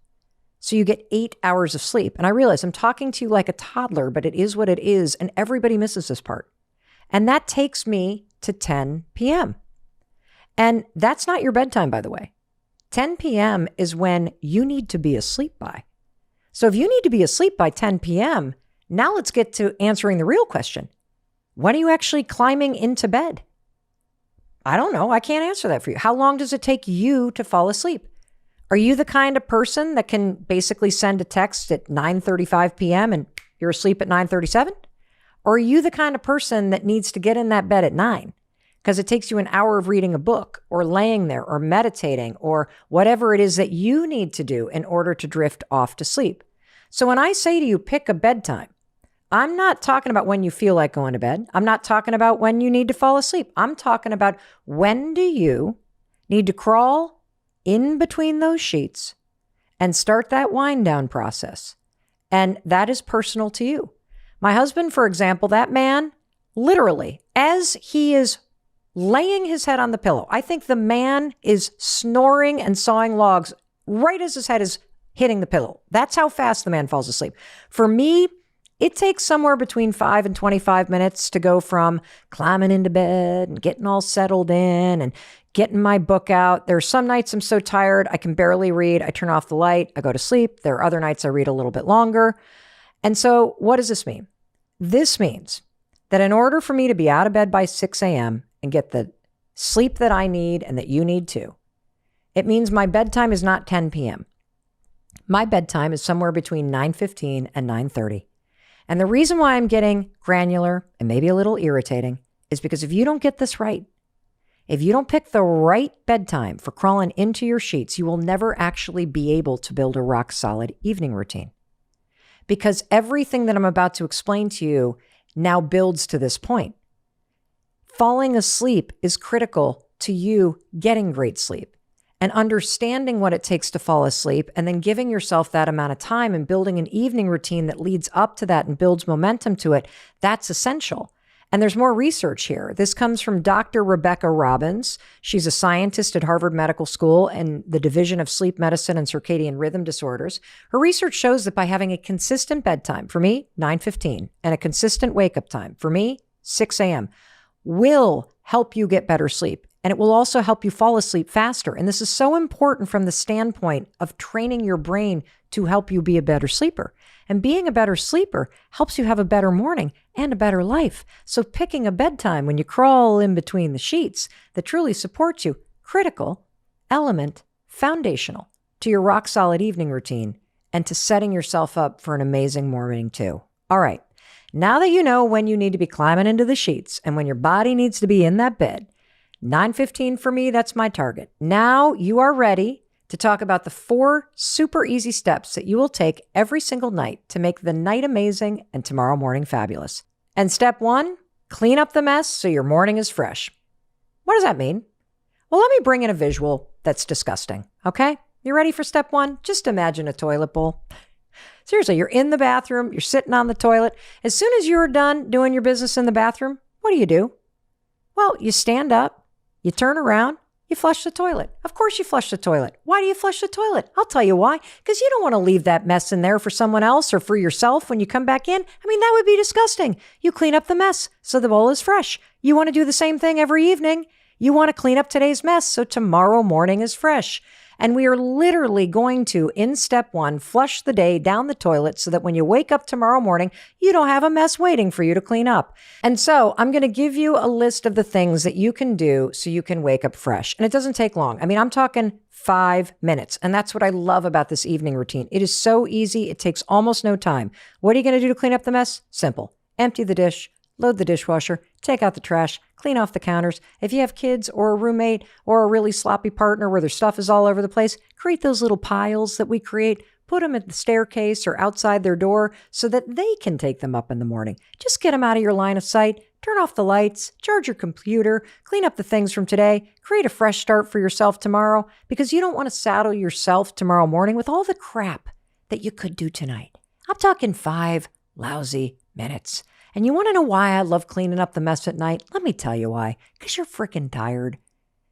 So you get 8 hours of sleep. And I realize I'm talking to you like a toddler, but it is what it is. And everybody misses this part. And that takes me to 10 p.m. And that's not your bedtime, by the way. 10 p.m. is when you need to be asleep by. So if you need to be asleep by 10 p.m., now let's get to answering the real question. When are you actually climbing into bed? I don't know. I can't answer that for you. How long does it take you to fall asleep? Are you the kind of person that can basically send a text at 9:35 p.m. and you're asleep at 9:37? Or are you the kind of person that needs to get in that bed at 9 because it takes you an hour of reading a book or laying there or meditating or whatever it is that you need to do in order to drift off to sleep? So when I say to you, pick a bedtime, I'm not talking about when you feel like going to bed. I'm not talking about when you need to fall asleep. I'm talking about when do you need to crawl in between those sheets and start that wind down process. And that is personal to you. My husband, for example, that man, literally, as he is laying his head on the pillow, I think the man is snoring and sawing logs right as his head is hitting the pillow. That's how fast the man falls asleep. For me, it takes somewhere between 5 and 25 minutes to go from climbing into bed and getting all settled in and getting my book out. There are some nights I'm so tired, I can barely read. I turn off the light, I go to sleep. There are other nights I read a little bit longer. And so what does this mean? This means that in order for me to be out of bed by 6 a.m. and get the sleep that I need and that you need too, it means my bedtime is not 10 p.m. My bedtime is somewhere between 9:15 and 9:30. And the reason why I'm getting granular and maybe a little irritating is because if you don't get this right, if you don't pick the right bedtime for crawling into your sheets, you will never actually be able to build a rock solid evening routine. Because everything that I'm about to explain to you now builds to this point. Falling asleep is critical to you getting great sleep. And understanding what it takes to fall asleep and then giving yourself that amount of time and building an evening routine that leads up to that and builds momentum to it, that's essential. And there's more research here. This comes from Dr. Rebecca Robbins. She's a scientist at Harvard Medical School in the Division of Sleep Medicine and Circadian Rhythm Disorders. Her research shows that by having a consistent bedtime, for me, 9:15, and a consistent wake-up time, for me, 6 a.m., will help you get better sleep. And it will also help you fall asleep faster. And this is so important from the standpoint of training your brain to help you be a better sleeper. And being a better sleeper helps you have a better morning and a better life. So picking a bedtime when you crawl in between the sheets that truly supports you, critical, element, foundational to your rock solid evening routine and to setting yourself up for an amazing morning too. All right. Now that you know when you need to be climbing into the sheets and when your body needs to be in that bed, 9:15 for me, that's my target. Now you are ready to talk about the 4 super easy steps that you will take every single night to make the night amazing and tomorrow morning fabulous. And step 1, clean up the mess so your morning is fresh. What does that mean? Well, let me bring in a visual that's disgusting, okay? You ready for step 1? Just imagine a toilet bowl. Seriously, you're in the bathroom, you're sitting on the toilet. As soon as you're done doing your business in the bathroom, what do? Well, you stand up, you turn around, you flush the toilet. Of course you flush the toilet. Why do you flush the toilet? I'll tell you why. Because you don't want to leave that mess in there for someone else or for yourself when you come back in. I mean, that would be disgusting. You clean up the mess so the bowl is fresh. You want to do the same thing every evening. You want to clean up today's mess so tomorrow morning is fresh. And we are literally going to, in step 1, flush the day down the toilet so that when you wake up tomorrow morning, you don't have a mess waiting for you to clean up. And so I'm going to give you a list of the things that you can do so you can wake up fresh. And it doesn't take long. I mean, I'm talking 5 minutes. And that's what I love about this evening routine. It is so easy. It takes almost no time. What are you going to do to clean up the mess? Simple. Empty the dish, load the dishwasher, take out the trash, clean off the counters. If you have kids or a roommate or a really sloppy partner where their stuff is all over the place, create those little piles that we create, put them at the staircase or outside their door so that they can take them up in the morning. Just get them out of your line of sight, turn off the lights, charge your computer, clean up the things from today, create a fresh start for yourself tomorrow because you don't want to saddle yourself tomorrow morning with all the crap that you could do tonight. I'm talking 5 lousy minutes. And you want to know why I love cleaning up the mess at night? Let me tell you why. Because you're freaking tired.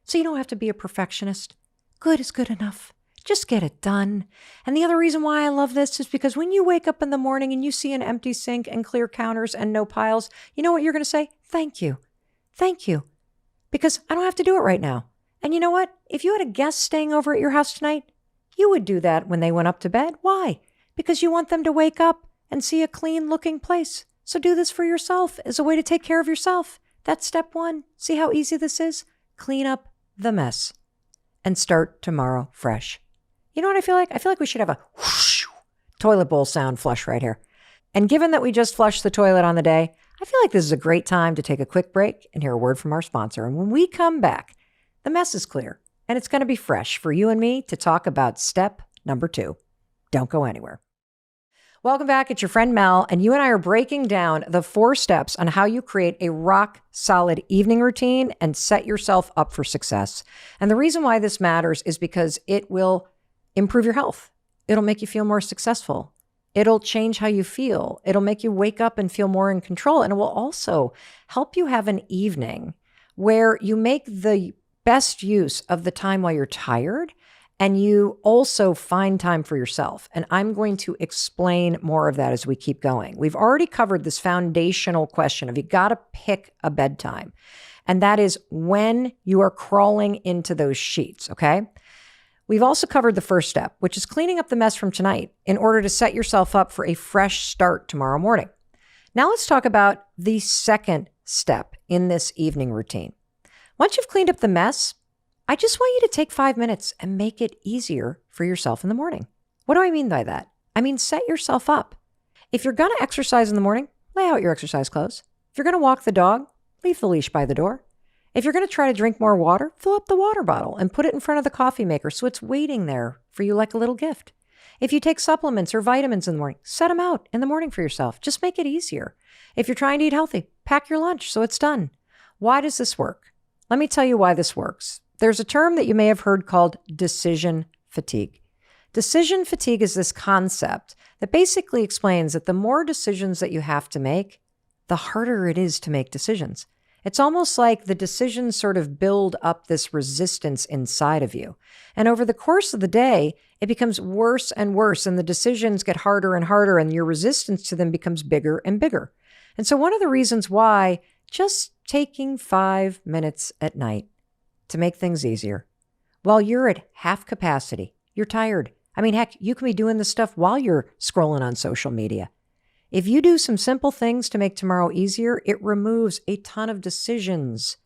So you don't have to be a perfectionist. Good is good enough. Just get it done. And the other reason why I love this is because when you wake up in the morning and you see an empty sink and clear counters and no piles, you know what you're going to say? Thank you. Thank you. Because I don't have to do it right now. And you know what? If you had a guest staying over at your house tonight, you would do that when they went up to bed. Why? Because you want them to wake up and see a clean looking place. So do this for yourself as a way to take care of yourself. That's step 1. See how easy this is? Clean up the mess and start tomorrow fresh. You know what I feel like? I feel like we should have a whoosh toilet bowl sound flush right here. And given that we just flushed the toilet on the day, I feel like this is a great time to take a quick break and hear a word from our sponsor. And when we come back, the mess is clear and it's going to be fresh for you and me to talk about step number 2. Don't go anywhere. Welcome back. It's your friend Mel, and you and I are breaking down the 4 steps on how you create a rock-solid evening routine and set yourself up for success. And the reason why this matters is because it will improve your health. It'll make you feel more successful. It'll change how you feel. It'll make you wake up and feel more in control. And it will also help you have an evening where you make the best use of the time while you're tired. And you also find time for yourself. And I'm going to explain more of that as we keep going. We've already covered this foundational question of you got to pick a bedtime. And that is when you are crawling into those sheets, okay? We've also covered the first step, which is cleaning up the mess from tonight in order to set yourself up for a fresh start tomorrow morning. Now let's talk about the second step in this evening routine. Once you've cleaned up the mess, I just want you to take 5 minutes and make it easier for yourself in the morning. What do I mean by that? I mean, set yourself up. If you're going to exercise in the morning, lay out your exercise clothes. If you're going to walk the dog, leave the leash by the door. If you're going to try to drink more water, fill up the water bottle and put it in front of the coffee maker so it's waiting there for you like a little gift. If you take supplements or vitamins in the morning, set them out in the morning for yourself. Just make it easier. If you're trying to eat healthy, pack your lunch so it's done. Why does this work? Let me tell you why this works. There's a term that you may have heard called decision fatigue. Decision fatigue is this concept that basically explains that the more decisions that you have to make, the harder it is to make decisions. It's almost like the decisions sort of build up this resistance inside of you. And over the course of the day, it becomes worse and worse, and the decisions get harder and harder, and your resistance to them becomes bigger and bigger. And so one of the reasons why just taking 5 minutes at night to make things easier. While you're at half capacity, you're tired. I mean, heck, you can be doing this stuff while you're scrolling on social media. If you do some simple things to make tomorrow easier, it removes a ton of decisions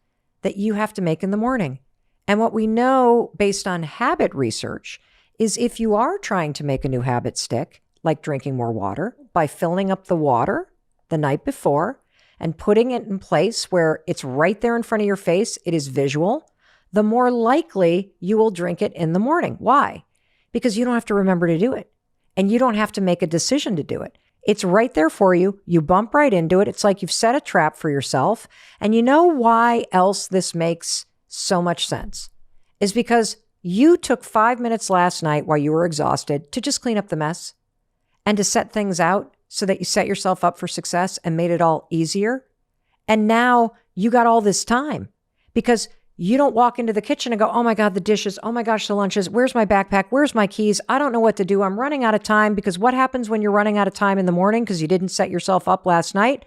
that you have to make in the morning. And what we know based on habit research is if you are trying to make a new habit stick, like drinking more water, by filling up the water the night before and putting it in place where it's right there in front of your face, it is visual, the more likely you will drink it in the morning. Why? because you don't have to remember to do it. And you don't have to make a decision to do it. It's right there for you. You bump right into it. It's like you've set a trap for yourself. And you know why else this makes so much sense? Is because you took 5 minutes last night while you were exhausted to just clean up the mess and to set things out so that you set yourself up for success and made it all easier. And now you got all this time because you don't walk into the kitchen and go, oh my God, the dishes. Oh my gosh, the lunches. Where's my backpack? Where's my keys? I don't know what to do. I'm running out of time. Because what happens when you're running out of time in the morning because you didn't set yourself up last night?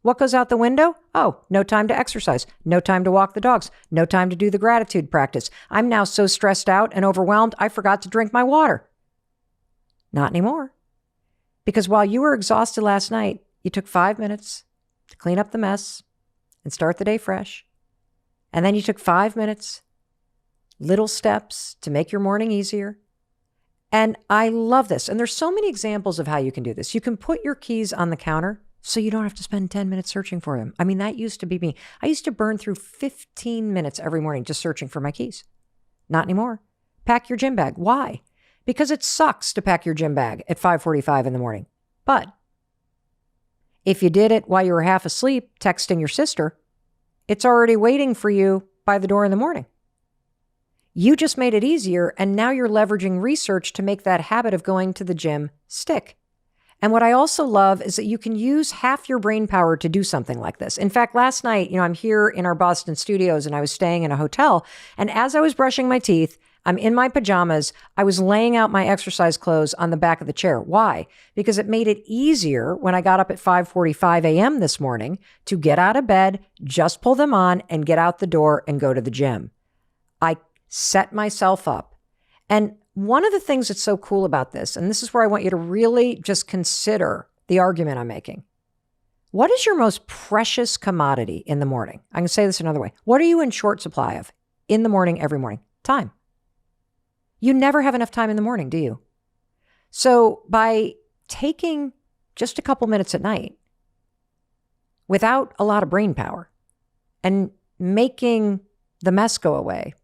What goes out the window? Oh, no time to exercise. No time to walk the dogs. No time to do the gratitude practice. I'm now so stressed out and overwhelmed, I forgot to drink my water. Not anymore. Because while you were exhausted last night, you took 5 minutes to clean up the mess and start the day fresh. And then you took 5 minutes, little steps to make your morning easier. And I love this. And there's so many examples of how you can do this. You can put your keys on the counter so you don't have to spend 10 minutes searching for them. I mean, that used to be me. I used to burn through 15 minutes every morning just searching for my keys. Not anymore. Pack your gym bag. Why? Because it sucks to pack your gym bag at 5:45 in the morning. But if you did it while you were half asleep texting your sister, it's already waiting for you by the door in the morning. You just made it easier, and now you're leveraging research to make that habit of going to the gym stick. And what I also love is that you can use half your brain power to do something like this. In fact, last night, I'm here in our Boston studios and I was staying in a hotel. And as I was brushing my teeth, I'm in my pajamas. I was laying out my exercise clothes on the back of the chair. Why? Because it made it easier when I got up at 5:45 a.m. this morning to get out of bed, just pull them on and get out the door and go to the gym. I set myself up. And one of the things that's so cool about this, and this is where I want you to really just consider the argument I'm making. What is your most precious commodity in the morning? I can say this another way. What are you in short supply of in the morning, every morning? Time. You never have enough time in the morning, do you? So by taking just a couple minutes at night without a lot of brain power and making the mess go away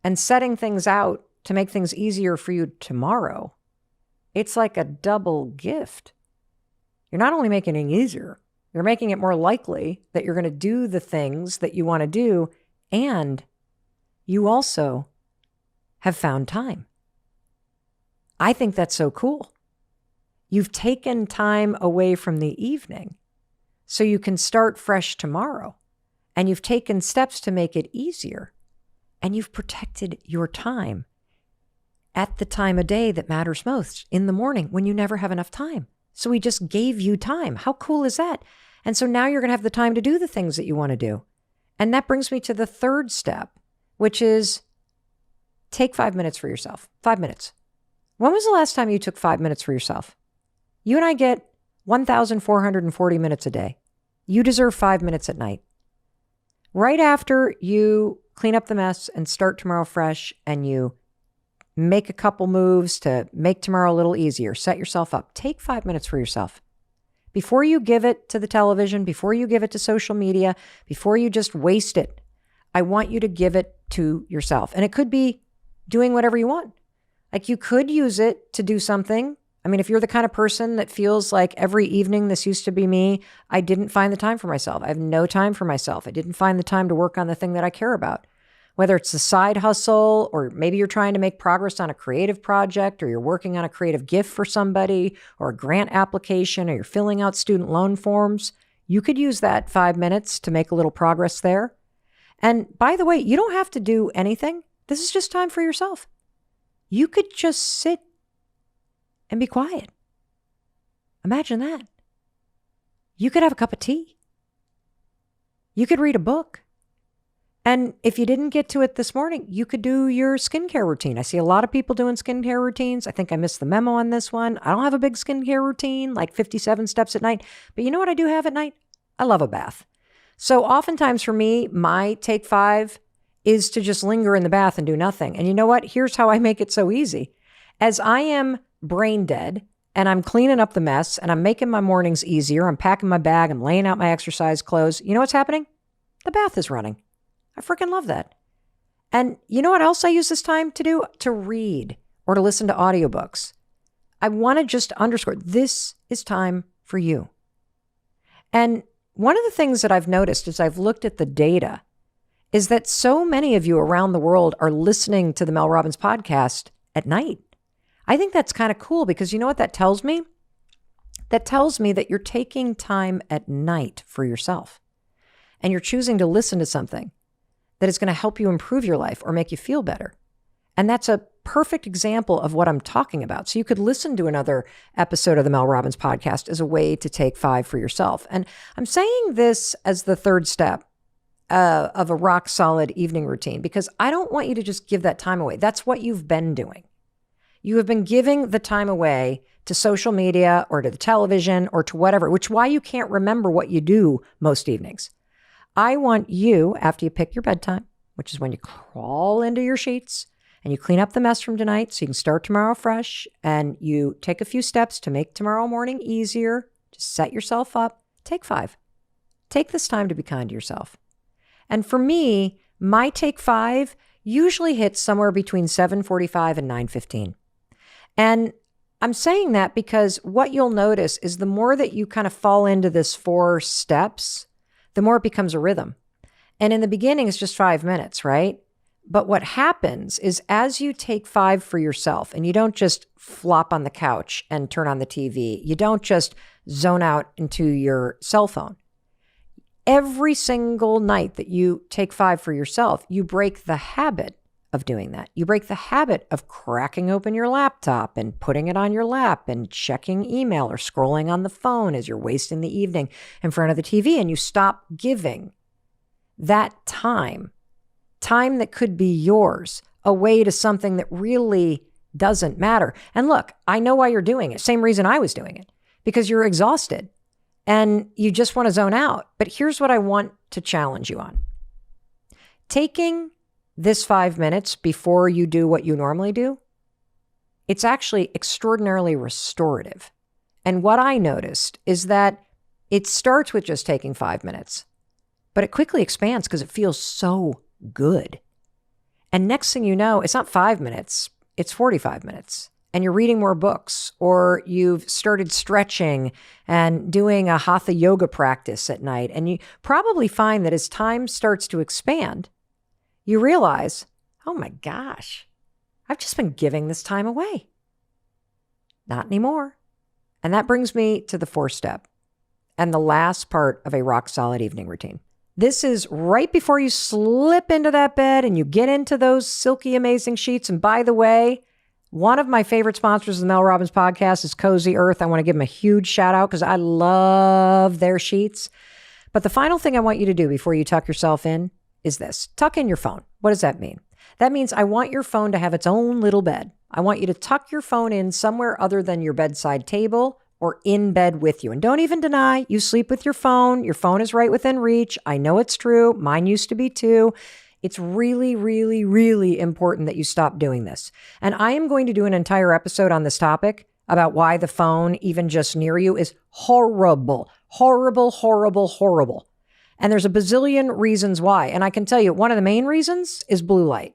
and setting things out to make things easier for you tomorrow, it's like a double gift. You're not only making it easier, you're making it more likely that you're going to do the things that you want to do, and you also have found time. I think that's so cool. You've taken time away from the evening so you can start fresh tomorrow, and you've taken steps to make it easier, and you've protected your time at the time of day that matters most, in the morning when you never have enough time. So we just gave you time. How cool is that? And so now you're going to have the time to do the things that you want to do. And that brings me to the third step, which is take 5 minutes for yourself. 5 minutes. When was the last time you took 5 minutes for yourself? You and I get 1,440 minutes a day. You deserve 5 minutes at night. Right after you clean up the mess and start tomorrow fresh, and you make a couple moves to make tomorrow a little easier, set yourself up. Take 5 minutes for yourself. Before you give it to the television, before you give it to social media, before you just waste it, I want you to give it to yourself. And it could be doing whatever you want. Like, you could use it to do something. I mean, if you're the kind of person that feels like every evening, this used to be me, I didn't find the time for myself. I have no time for myself. I didn't find the time to work on the thing that I care about. Whether it's a side hustle, or maybe you're trying to make progress on a creative project, or you're working on a creative gift for somebody, or a grant application, or you're filling out student loan forms, you could use that 5 minutes to make a little progress there. And by the way, you don't have to do anything. This is just time for yourself. You could just sit and be quiet. Imagine that. You could have a cup of tea. You could read a book. And if you didn't get to it this morning, you could do your skincare routine. I see a lot of people doing skincare routines. I think I missed the memo on this one. I don't have a big skincare routine, like 57 steps at night. But you know what I do have at night? I love a bath. So oftentimes for me, my take 5 is to just linger in the bath and do nothing. And you know what? Here's how I make it so easy. As I am brain dead and I'm cleaning up the mess and I'm making my mornings easier, I'm packing my bag, I'm laying out my exercise clothes, you know what's happening? The bath is running. I freaking love that. And you know what else I use this time to do? To read or to listen to audiobooks. I want to just underscore, this is time for you. And one of the things that I've noticed as I've looked at the data is that so many of you around the world are listening to the Mel Robbins podcast at night. I think that's kind of cool because you know what that tells me? That tells me that you're taking time at night for yourself and you're choosing to listen to something that is going to help you improve your life or make you feel better. And that's a perfect example of what I'm talking about. So you could listen to another episode of the Mel Robbins podcast as a way to take 5 for yourself. And I'm saying this as the third step of a rock solid evening routine, because I don't want you to just give that time away. That's what you've been doing. You have been giving the time away to social media or to the television or to whatever, which is why you can't remember what you do most evenings. I want you, after you pick your bedtime, which is when you crawl into your sheets and you clean up the mess from tonight so you can start tomorrow fresh, and you take a few steps to make tomorrow morning easier, to set yourself up, take 5. Take this time to be kind to yourself. And for me, my take 5 usually hits somewhere between 7:45 and 9:15. And I'm saying that because what you'll notice is the more that you kind of fall into this 4 steps, the more it becomes a rhythm. And in the beginning, it's just 5 minutes, right? But what happens is as you take 5 for yourself, and you don't just flop on the couch and turn on the TV, you don't just zone out into your cell phone. Every single night that you take 5 for yourself, you break the habit of doing that. You break the habit of cracking open your laptop and putting it on your lap and checking email or scrolling on the phone as you're wasting the evening in front of the TV, and you stop giving that time that could be yours away to something that really doesn't matter. And look, I know why you're doing it. Same reason I was doing it, because you're exhausted and you just want to zone out. But here's what I want to challenge you on. Taking this 5 minutes before you do what you normally do, it's actually extraordinarily restorative. And what I noticed is that it starts with just taking 5 minutes, but it quickly expands because it feels so good. And next thing you know, it's not 5 minutes, it's 45 minutes. And you're reading more books, or you've started stretching and doing a hatha yoga practice at night. And you probably find that as time starts to expand, you realize, oh my gosh, I've just been giving this time away. Not anymore. And that brings me to the 4th step and the last part of a rock solid evening routine. This is right before you slip into that bed and you get into those silky, amazing sheets. And by the way, one of my favorite sponsors of the Mel Robbins podcast is Cozy Earth. I want to give them a huge shout out because I love their sheets. But the final thing I want you to do before you tuck yourself in is this. Tuck in your phone. What does that mean? That means I want your phone to have its own little bed. I want you to tuck your phone in somewhere other than your bedside table or in bed with you. And don't even deny you sleep with your phone. Your phone is right within reach. I know it's true. Mine used to be too. It's really, really, really important that you stop doing this. And I am going to do an entire episode on this topic about why the phone, even just near you, is horrible, horrible, horrible, horrible. And there's a bazillion reasons why. And I can tell you, one of the main reasons is blue light.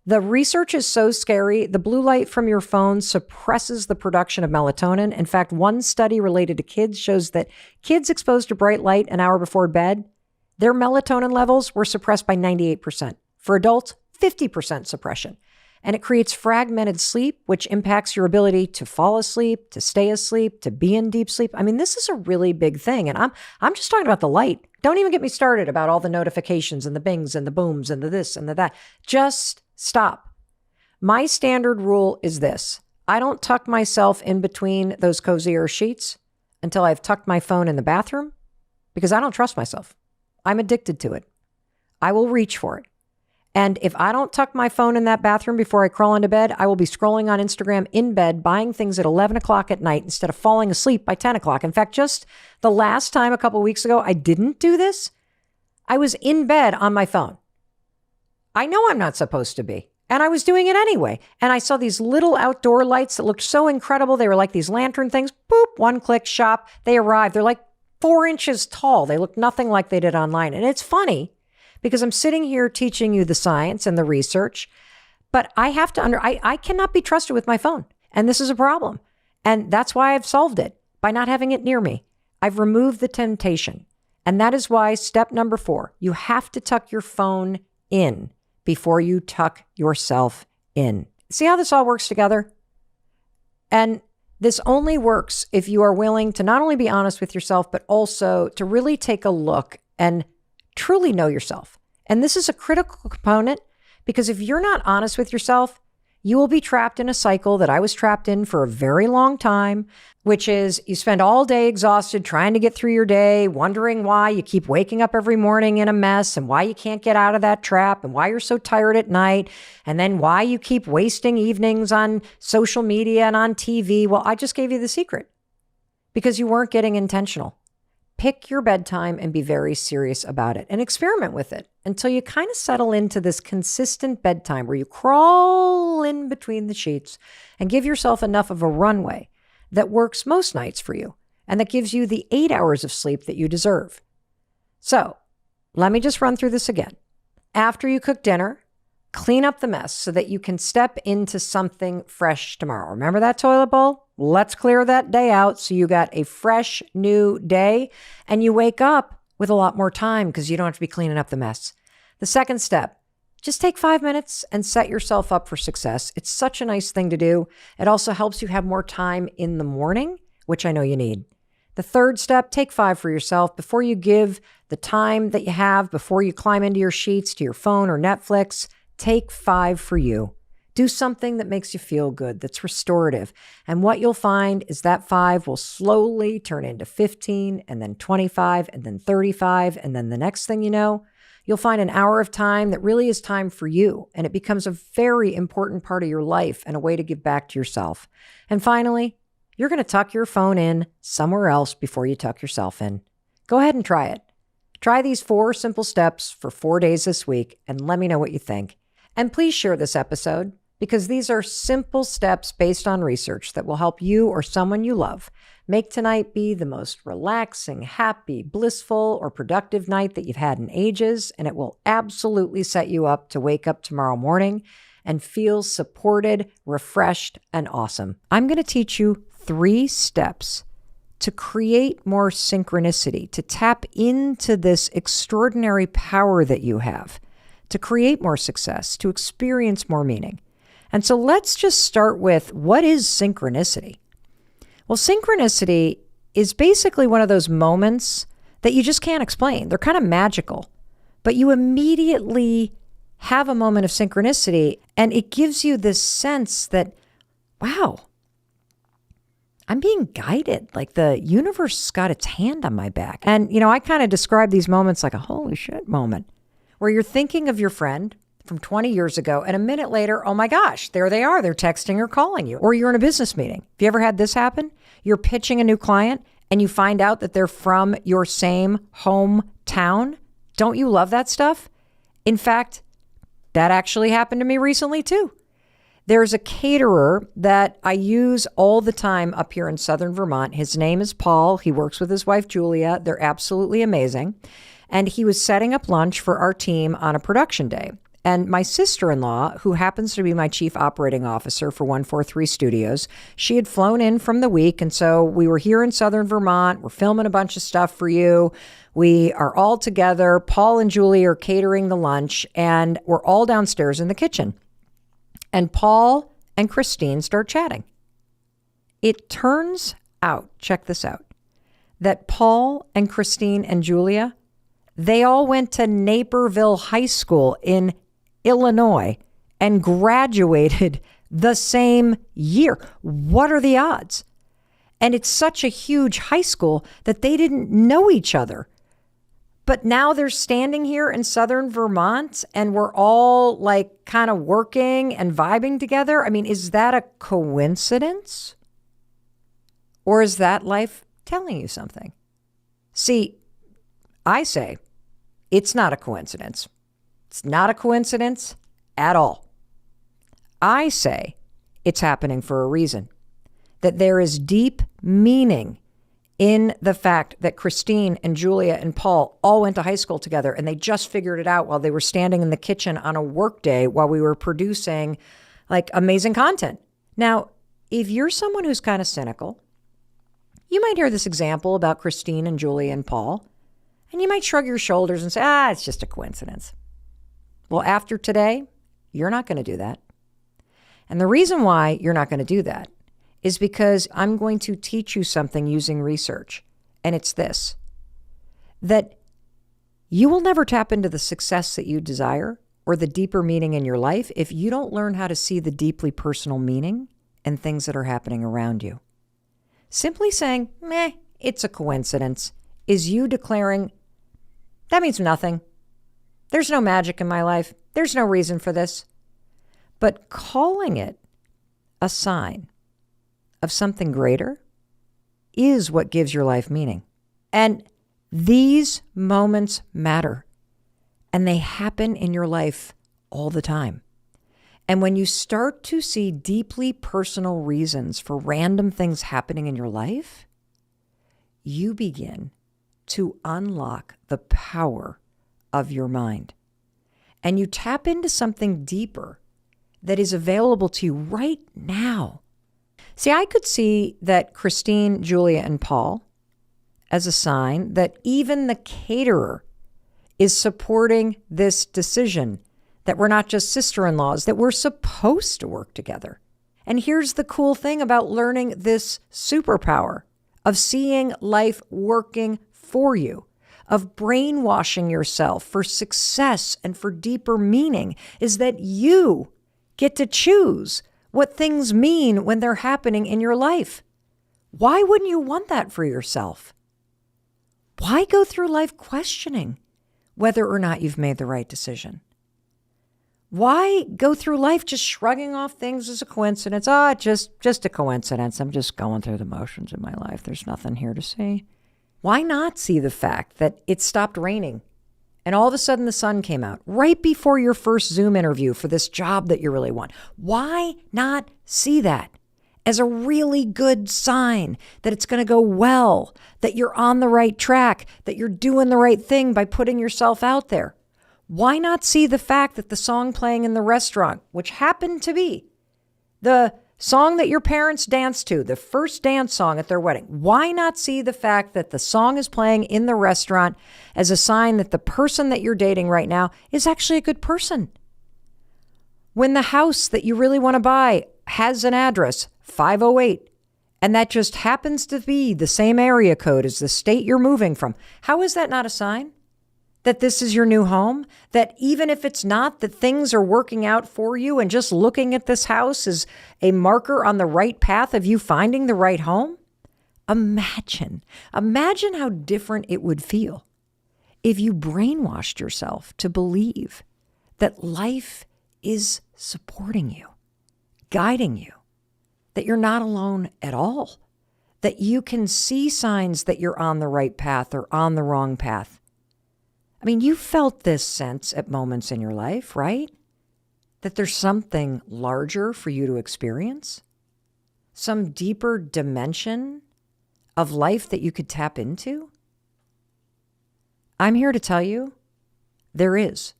The research is so scary. The blue light from your phone suppresses the production of melatonin. In fact, one study related to kids shows that kids exposed to bright light an hour before bed, their melatonin levels were suppressed by 98%. For adults, 50% suppression. And it creates fragmented sleep, which impacts your ability to fall asleep, to stay asleep, to be in deep sleep. I mean, this is a really big thing. And I'm just talking about the light. Don't even get me started about all the notifications and the bings and the booms and the this and the that. Just stop. My standard rule is this. I don't tuck myself in between those Cozy Earth sheets until I've tucked my phone in the bathroom because I don't trust myself. I'm addicted to it. I will reach for it. And if I don't tuck my phone in that bathroom before I crawl into bed, I will be scrolling on Instagram in bed, buying things at 11 o'clock at night instead of falling asleep by 10 o'clock. In fact, just the last time a couple of weeks ago, I didn't do this. I was in bed on my phone. I know I'm not supposed to be. And I was doing it anyway. And I saw these little outdoor lights that looked so incredible. They were like these lantern things. Boop, one click shop. They arrived. They're like 4 inches tall. They look nothing like they did online. And it's funny because I'm sitting here teaching you the science and the research, But I have to I cannot be trusted with my phone. And this is a problem. And that's why I've solved it by not having it near me. I've removed the temptation. And that is why step number 4, you have to tuck your phone in before you tuck yourself in. See how this all works together? And this only works if you are willing to not only be honest with yourself, but also to really take a look and truly know yourself. And this is a critical component because if you're not honest with yourself, you will be trapped in a cycle that I was trapped in for a very long time, which is you spend all day exhausted trying to get through your day, wondering why you keep waking up every morning in a mess and why you can't get out of that trap and why you're so tired at night, and then why you keep wasting evenings on social media and on TV. Well, I just gave you the secret because you weren't getting intentional. Pick your bedtime and be very serious about it and experiment with it until you kind of settle into this consistent bedtime where you crawl in between the sheets and give yourself enough of a runway that works most nights for you and that gives you the 8 hours of sleep that you deserve. So let me just run through this again. After you cook dinner, clean up the mess so that you can step into something fresh tomorrow. Remember that toilet bowl? Let's clear that day out so you got a fresh new day and you wake up with a lot more time because you don't have to be cleaning up the mess. The second step, just take 5 minutes and set yourself up for success. It's such a nice thing to do. It also helps you have more time in the morning, which I know you need. The third step, take 5 for yourself before you give the time that you have, before you climb into your sheets, to your phone or Netflix. Take 5 for you. Do something that makes you feel good, that's restorative. And what you'll find is that 5 will slowly turn into 15 and then 25 and then 35. And then the next thing you know, you'll find an hour of time that really is time for you. And it becomes a very important part of your life and a way to give back to yourself. And finally, you're going to tuck your phone in somewhere else before you tuck yourself in. Go ahead and try it. Try these 4 simple steps for 4 days this week and let me know what you think. And please share this episode because these are simple steps based on research that will help you or someone you love make tonight be the most relaxing, happy, blissful, or productive night that you've had in ages. And it will absolutely set you up to wake up tomorrow morning and feel supported, refreshed, and awesome. I'm going to teach you 3 steps to create more synchronicity, to tap into this extraordinary power that you have, to create more success, to experience more meaning. And so let's just start with, what is synchronicity? Well, synchronicity is basically one of those moments that you just can't explain. They're kind of magical, but you immediately have a moment of synchronicity and it gives you this sense that, wow, I'm being guided, like the universe got its hand on my back. And, I kind of describe these moments like a holy shit moment where you're thinking of your friend from 20 years ago and a minute later, oh my gosh, there they are. They're texting or calling you. Or you're in a business meeting. Have you ever had this happen? You're pitching a new client and you find out that they're from your same hometown. Don't you love that stuff? In fact, that actually happened to me recently too. There's a caterer that I use all the time up here in Southern Vermont. His name is Paul. He works with his wife, Julia. They're absolutely amazing. And he was setting up lunch for our team on a production day. And my sister-in-law, who happens to be my chief operating officer for 143 Studios, she had flown in from the week. And so we were here in Southern Vermont. We're filming a bunch of stuff for you. We are all together. Paul and Julie are catering the lunch, and we're all downstairs in the kitchen. And Paul and Christine start chatting. It turns out, check this out, that Paul and Christine and Julia, they all went to Naperville High School in Illinois and graduated the same year. What are the odds? And it's such a huge high school that they didn't know each other. But now they're standing here in Southern Vermont and we're all like kind of working and vibing together. I mean, is that a coincidence? Or is that life telling you something? See, I say it's not a coincidence. It's not a coincidence at all. I say it's happening for a reason, that there is deep meaning in the fact that Christine and Julia and Paul all went to high school together and they just figured it out while they were standing in the kitchen on a work day while we were producing like amazing content. Now, if you're someone who's kind of cynical, you might hear this example about Christine and Julia and Paul, and you might shrug your shoulders and say, it's just a coincidence. Well, after today, you're not going to do that. And the reason why you're not going to do that is because I'm going to teach you something using research. And it's this, that you will never tap into the success that you desire or the deeper meaning in your life if you don't learn how to see the deeply personal meaning in things that are happening around you. Simply saying, it's a coincidence, is you declaring, that means nothing. There's no magic in my life. There's no reason for this. But calling it a sign of something greater is what gives your life meaning. And these moments matter. And they happen in your life all the time. And when you start to see deeply personal reasons for random things happening in your life, you begin to unlock the power of your mind. And you tap into something deeper that is available to you right now. See, I could see that Christine, Julia, and Paul as a sign that even the caterer is supporting this decision, that we're not just sister-in-laws, that we're supposed to work together. And here's the cool thing about learning this superpower of seeing life working for you, of brainwashing yourself for success and for deeper meaning, is that you get to choose what things mean when they're happening in your life. Why wouldn't you want that for yourself? Why go through life questioning whether or not you've made the right decision? Why go through life just shrugging off things as a coincidence? Just a coincidence. I'm just going through the motions in my life. There's nothing here to see. Why not see the fact that it stopped raining and all of a sudden the sun came out right before your first Zoom interview for this job that you really want? Why not see that as a really good sign that it's going to go well, that you're on the right track, that you're doing the right thing by putting yourself out there? Why not see the fact that the song playing in the restaurant, which happened to be the song that your parents danced to, the first dance song at their wedding, why not see the fact that the song is playing in the restaurant as a sign that the person that you're dating right now is actually a good person? When the house that you really want to buy has an address, 508, and that just happens to be the same area code as the state you're moving from, how is that not a sign that this is your new home? That even if it's not, that things are working out for you, and just looking at this house is a marker on the right path of you finding the right home? Imagine how different it would feel if you brainwashed yourself to believe that life is supporting you, guiding you, that you're not alone at all, that you can see signs that you're on the right path or on the wrong path. I mean, you felt this sense at moments in your life, right? That there's something larger for you to experience, some deeper dimension of life that you could tap into. I'm here to tell you there is.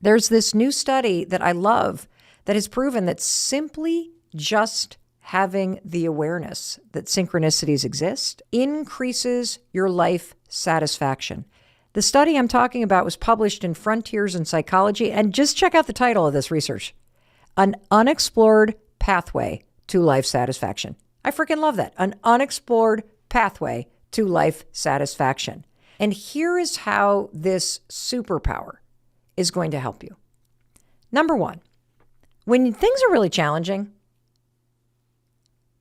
There's this new study that I love that has proven that simply just having the awareness that synchronicities exist increases your life satisfaction. The study I'm talking about was published in Frontiers in Psychology, and just check out the title of this research: An Unexplored Pathway to Life Satisfaction. I freaking love that. An unexplored pathway to life satisfaction. And here is how this superpower is going to help you. Number one, when things are really challenging,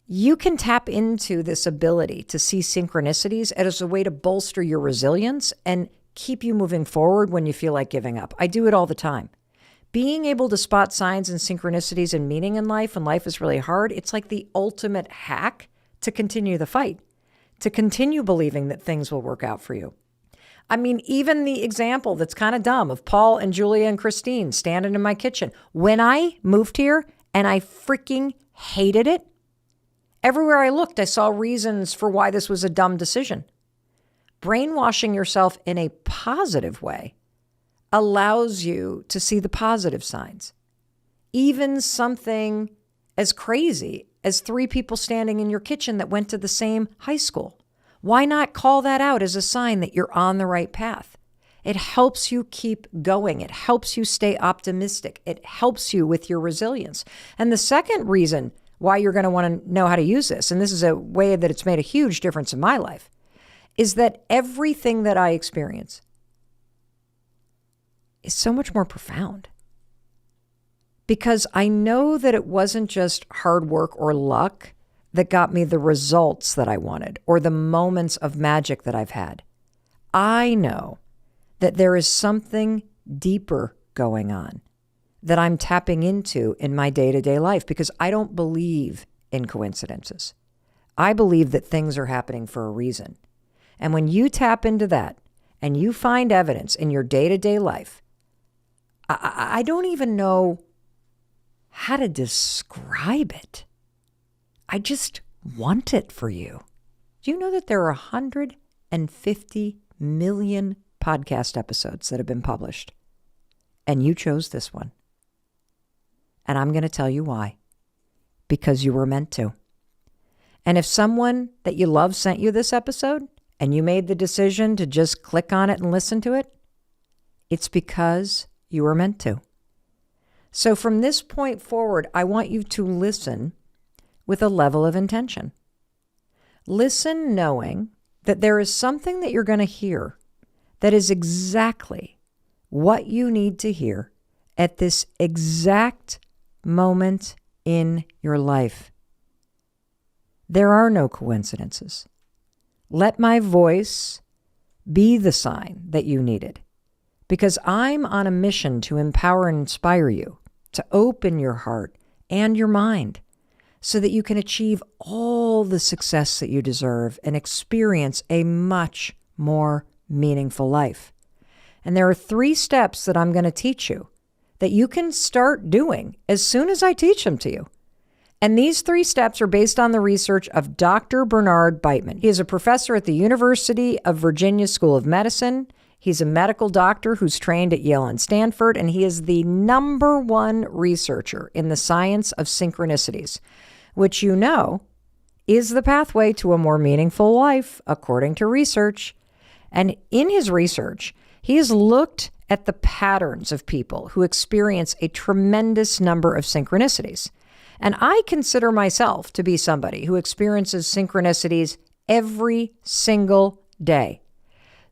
you can tap into this ability to see synchronicities as a way to bolster your resilience and keep you moving forward when you feel like giving up. I do it all the time. Being able to spot signs and synchronicities and meaning in life when life is really hard, it's like the ultimate hack to continue the fight, to continue believing that things will work out for you. I mean, even the example that's kind of dumb of Paul and Julia and Christine standing in my kitchen. When I moved here and I freaking hated it, Everywhere I looked, I saw reasons for why this was a dumb decision. Brainwashing yourself in a positive way allows you to see the positive signs. Even something as crazy as 3 people standing in your kitchen that went to the same high school. Why not call that out as a sign that you're on the right path? It helps you keep going. It helps you stay optimistic. It helps you with your resilience. And the second reason why you're going to want to know how to use this, and this is a way that it's made a huge difference in my life, is that everything that I experience is so much more profound. Because I know that it wasn't just hard work or luck that got me the results that I wanted or the moments of magic that I've had. I know that there is something deeper going on that I'm tapping into in my day-to-day life because I don't believe in coincidences. I believe that things are happening for a reason. And when you tap into that and you find evidence in your day-to-day life, I don't even know how to describe it. I just want it for you. Do you know that there are 150 million podcast episodes that have been published? And you chose this one. And I'm going to tell you why. Because you were meant to. And if someone that you love sent you this episode and you made the decision to just click on it and listen to it, it's because you were meant to. So from this point forward, I want you to listen with a level of intention. Listen knowing that there is something that you're going to hear that is exactly what you need to hear at this exact moment in your life. There are no coincidences. Let my voice be the sign that you needed, because I'm on a mission to empower and inspire you to open your heart and your mind so that you can achieve all the success that you deserve and experience a much more meaningful life. And there are 3 steps that I'm going to teach you that you can start doing as soon as I teach them to you. And these 3 steps are based on the research of Dr. Bernard Beitman. He is a professor at the University of Virginia School of Medicine. He's a medical doctor who's trained at Yale and Stanford, and he is the #1 researcher in the science of synchronicities, which you know is the pathway to a more meaningful life, according to research. And in his research, he has looked at the patterns of people who experience a tremendous number of synchronicities. And I consider myself to be somebody who experiences synchronicities every single day.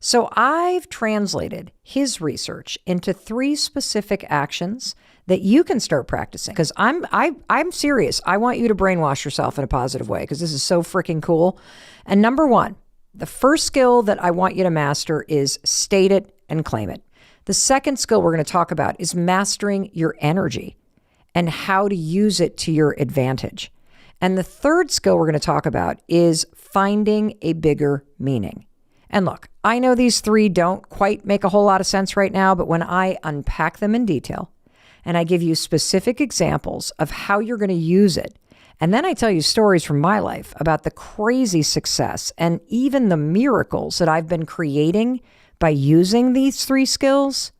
So I've translated his research into 3 specific actions that you can start practicing. Because I'm serious. I want you to brainwash yourself in a positive way because this is so freaking cool. And number 1, the first skill that I want you to master is state it and claim it. The second skill we're going to talk about is mastering your energy and how to use it to your advantage. And the third skill we're going to talk about is finding a bigger meaning. And look, I know these 3 don't quite make a whole lot of sense right now, but when I unpack them in detail and I give you specific examples of how you're going to use it, and then I tell you stories from my life about the crazy success and even the miracles that I've been creating by using these 3 skills,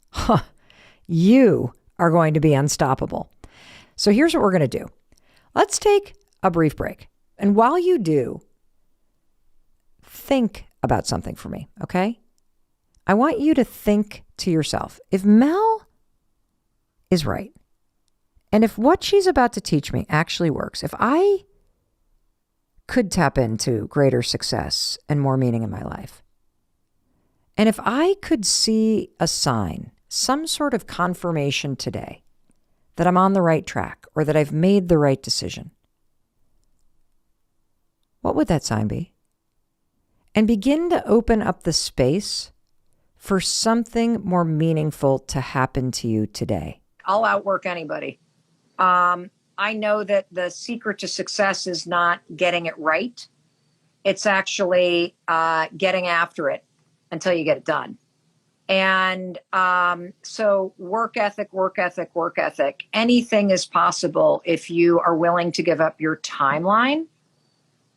you are going to be unstoppable. So here's what we're going to do. Let's take a brief break. And while you do, think about something for me, okay? I want you to think to yourself, if Mel is right, and if what she's about to teach me actually works, if I could tap into greater success and more meaning in my life, and if I could see a sign, some sort of confirmation today that I'm on the right track or that I've made the right decision, what would that sign be? And begin to open up the space for something more meaningful to happen to you today. I'll outwork anybody. I know that the secret to success is not getting it right. It's actually getting after it until you get it done. And so work ethic. Anything is possible if you are willing to give up your timeline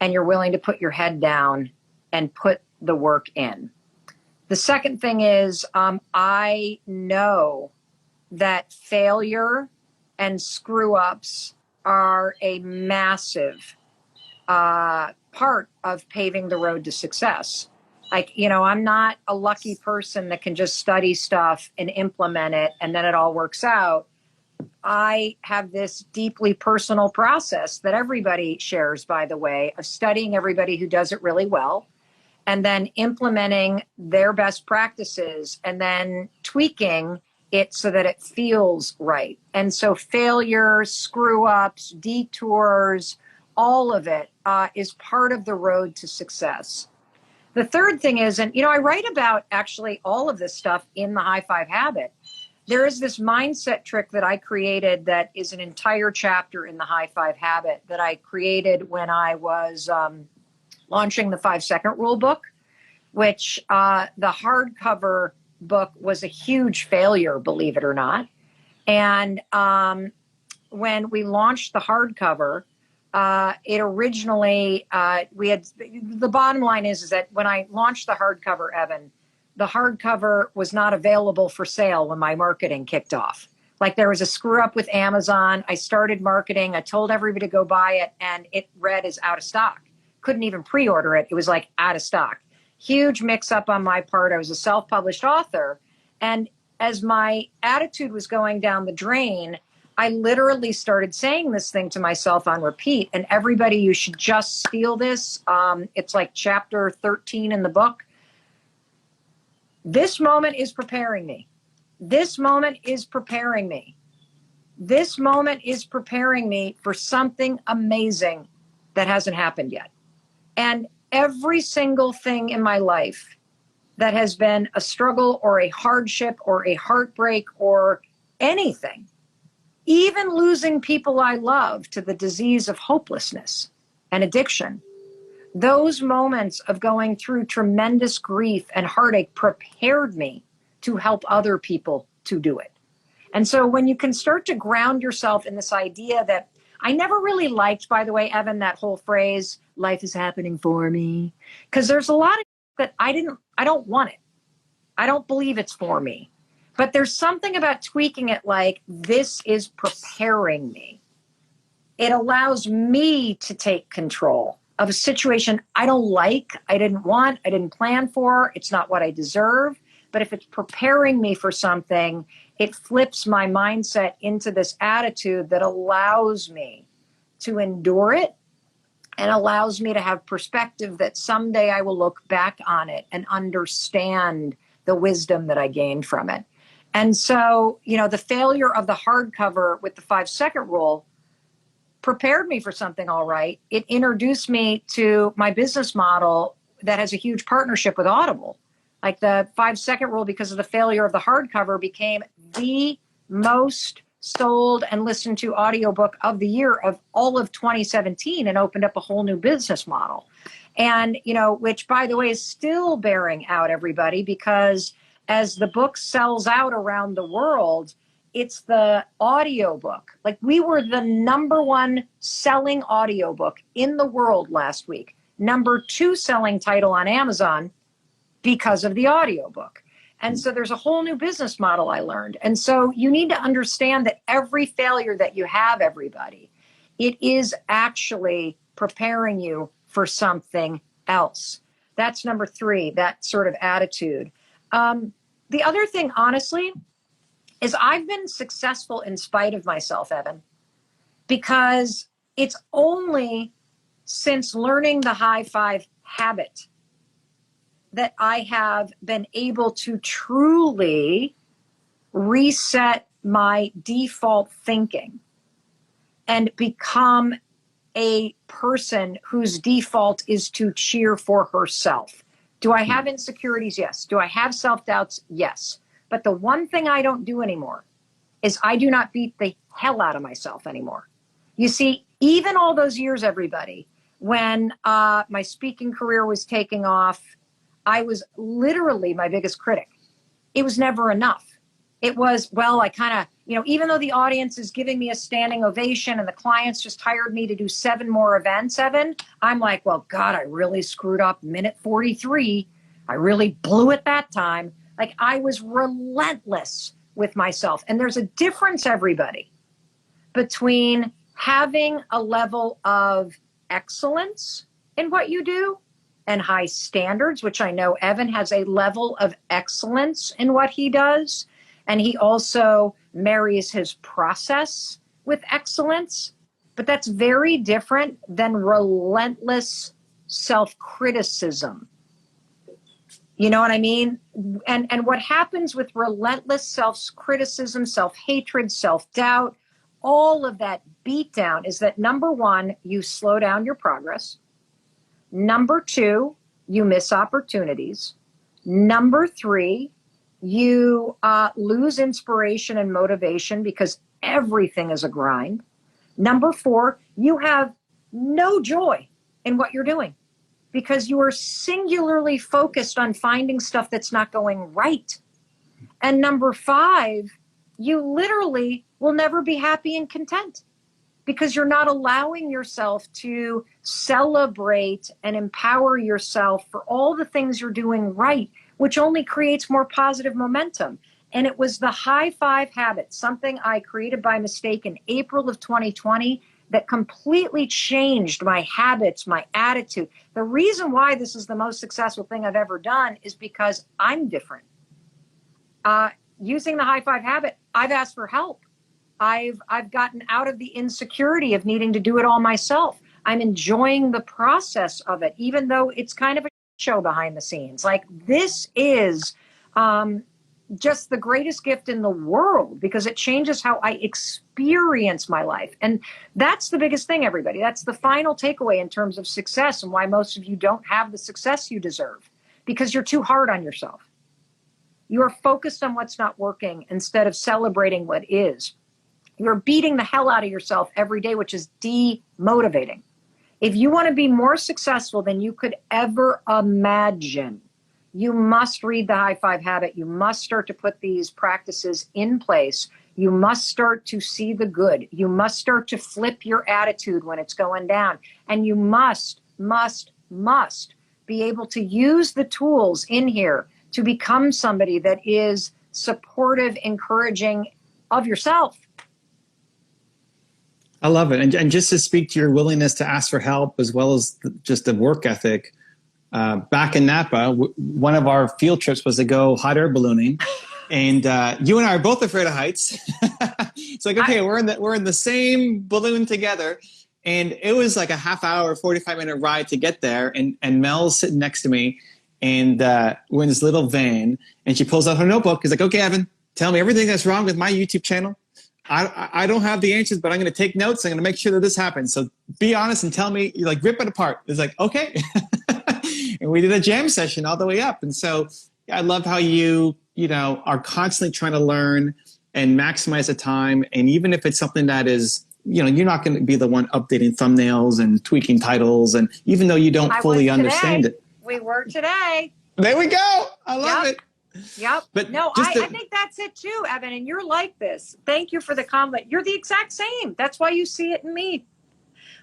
and you're willing to put your head down and put the work in. The second thing is, I know that failure and screw ups are a massive part of paving the road to success. Like, I'm not a lucky person that can just study stuff and implement it and then it all works out. I have this deeply personal process that everybody shares, by the way, of studying everybody who does it really well and then implementing their best practices and then tweaking it so that it feels right. And so failures, screw ups, detours, all of it is part of the road to success. The third thing is, and I write about actually all of this stuff in the High Five Habit. There is this mindset trick that I created that is an entire chapter in the High Five Habit that I created when I was launching the 5-Second Rule book, which the hardcover book was a huge failure, believe it or not. And when we launched the hardcover, it originally, the bottom line is that when I launched the hardcover, Evan, the hardcover was not available for sale when my marketing kicked off. Like there was a screw up with Amazon. I started marketing. I told everybody to go buy it and it read as out of stock. Couldn't even pre-order it. It was like out of stock. Huge mix up on my part. I was a self-published author. And as my attitude was going down the drain, I literally started saying this thing to myself on repeat. And everybody, you should just steal this. It's like chapter 13 in the book. This moment is preparing me. This moment is preparing me. This moment is preparing me for something amazing that hasn't happened yet. And every single thing in my life that has been a struggle or a hardship or a heartbreak or anything, even losing people I love to the disease of hopelessness and addiction, those moments of going through tremendous grief and heartache prepared me to help other people to do it. And so when you can start to ground yourself in this idea that I never really liked, by the way, Evan, that whole phrase, life is happening for me, because there's a lot of that I don't want it. I don't believe it's for me. But there's something about tweaking it like this is preparing me. It allows me to take control of a situation I don't like, I didn't want, I didn't plan for, it's not what I deserve. But if it's preparing me for something, it flips my mindset into this attitude that allows me to endure it and allows me to have perspective that someday I will look back on it and understand the wisdom that I gained from it. And so, the failure of the hardcover with the 5-second rule prepared me for something all right. It introduced me to my business model that has a huge partnership with Audible. Like the 5-second rule, because of the failure of the hardcover, became the most sold and listened to audiobook of the year of all of 2017 and opened up a whole new business model. And, which, by the way, is still bearing out, everybody, because as the book sells out around the world, it's the audiobook. Like we were the number one selling audiobook in the world last week, number 2 selling title on Amazon because of the audiobook. And so there's a whole new business model I learned. And so you need to understand that every failure that you have, everybody, it is actually preparing you for something else. That's number 3, that sort of attitude. The other thing, honestly, is I've been successful in spite of myself, Evan, because it's only since learning the High Five Habit that I have been able to truly reset my default thinking and become a person whose default is to cheer for herself. Do I have insecurities? Yes. Do I have self-doubts? Yes. But the one thing I don't do anymore is I do not beat the hell out of myself anymore. You see, even all those years, everybody, when my speaking career was taking off, I was literally my biggest critic. It was never enough. It was, well, I kind of even though the audience is giving me a standing ovation and the clients just hired me to do 7 more events, Evan, I'm like, well, God, I really screwed up minute 43. I really blew it that time. Like, I was relentless with myself. And there's a difference, everybody, between having a level of excellence in what you do and high standards, which I know Evan has a level of excellence in what he does. And he also marries his process with excellence. But that's very different than relentless self-criticism. You know what I mean? And what happens with relentless self-criticism, self-hatred, self-doubt, all of that beatdown is that, number one, you slow down your progress. Number two, you miss opportunities. Number three, you lose inspiration and motivation because everything is a grind. Number four, you have no joy in what you're doing because you are singularly focused on finding stuff that's not going right. And number five, you literally will never be happy and content because you're not allowing yourself to celebrate and empower yourself for all the things you're doing right, which only creates more positive momentum. And it was the high 5 habit, something I created by mistake in April of 2020, that completely changed my habits, my attitude. The reason why this is the most successful thing I've ever done is because I'm different. Using the high 5 habit, I've asked for help. I've gotten out of the insecurity of needing to do it all myself. I'm enjoying the process of it, even though it's kind of a show behind the scenes. Like, this is just the greatest gift in the world because it changes how I experience my life. And that's the biggest thing, everybody. That's the final takeaway in terms of success and why most of you don't have the success you deserve, because you're too hard on yourself. You are focused on what's not working instead of celebrating what is. You're beating the hell out of yourself every day, which is demotivating. If you want to be more successful than you could ever imagine, you must read the high 5 habit. You must start to put these practices in place. You must start to see the good. You must start to flip your attitude when it's going down. And you must be able to use the tools in here to become somebody that is supportive, encouraging of yourself. I love it. And just to speak to your willingness to ask for help, as well as just the work ethic, back in Napa, one of our field trips was to go hot air ballooning. And you and I are both afraid of heights. It's like, okay, we're in the same balloon together. And it was like a half hour, 45-minute ride to get there. And Mel's sitting next to me. And we're in this little van. And she pulls out her notebook. She's like, okay, Evan, tell me everything that's wrong with my YouTube channel. I don't have the answers, but I'm going to take notes. I'm going to make sure that this happens. So be honest and tell me, like, rip it apart. It's like, okay. And we did a jam session all the way up. And so I love how you are constantly trying to learn and maximize the time. And even if it's something that is, you're not going to be the one updating thumbnails and tweaking titles. And even though you don't fully understand it. We were today. There we go. I love it. Yep. But no, I think that's it too, Evan. And you're like this. Thank you for the compliment. You're the exact same. That's why you see it in me.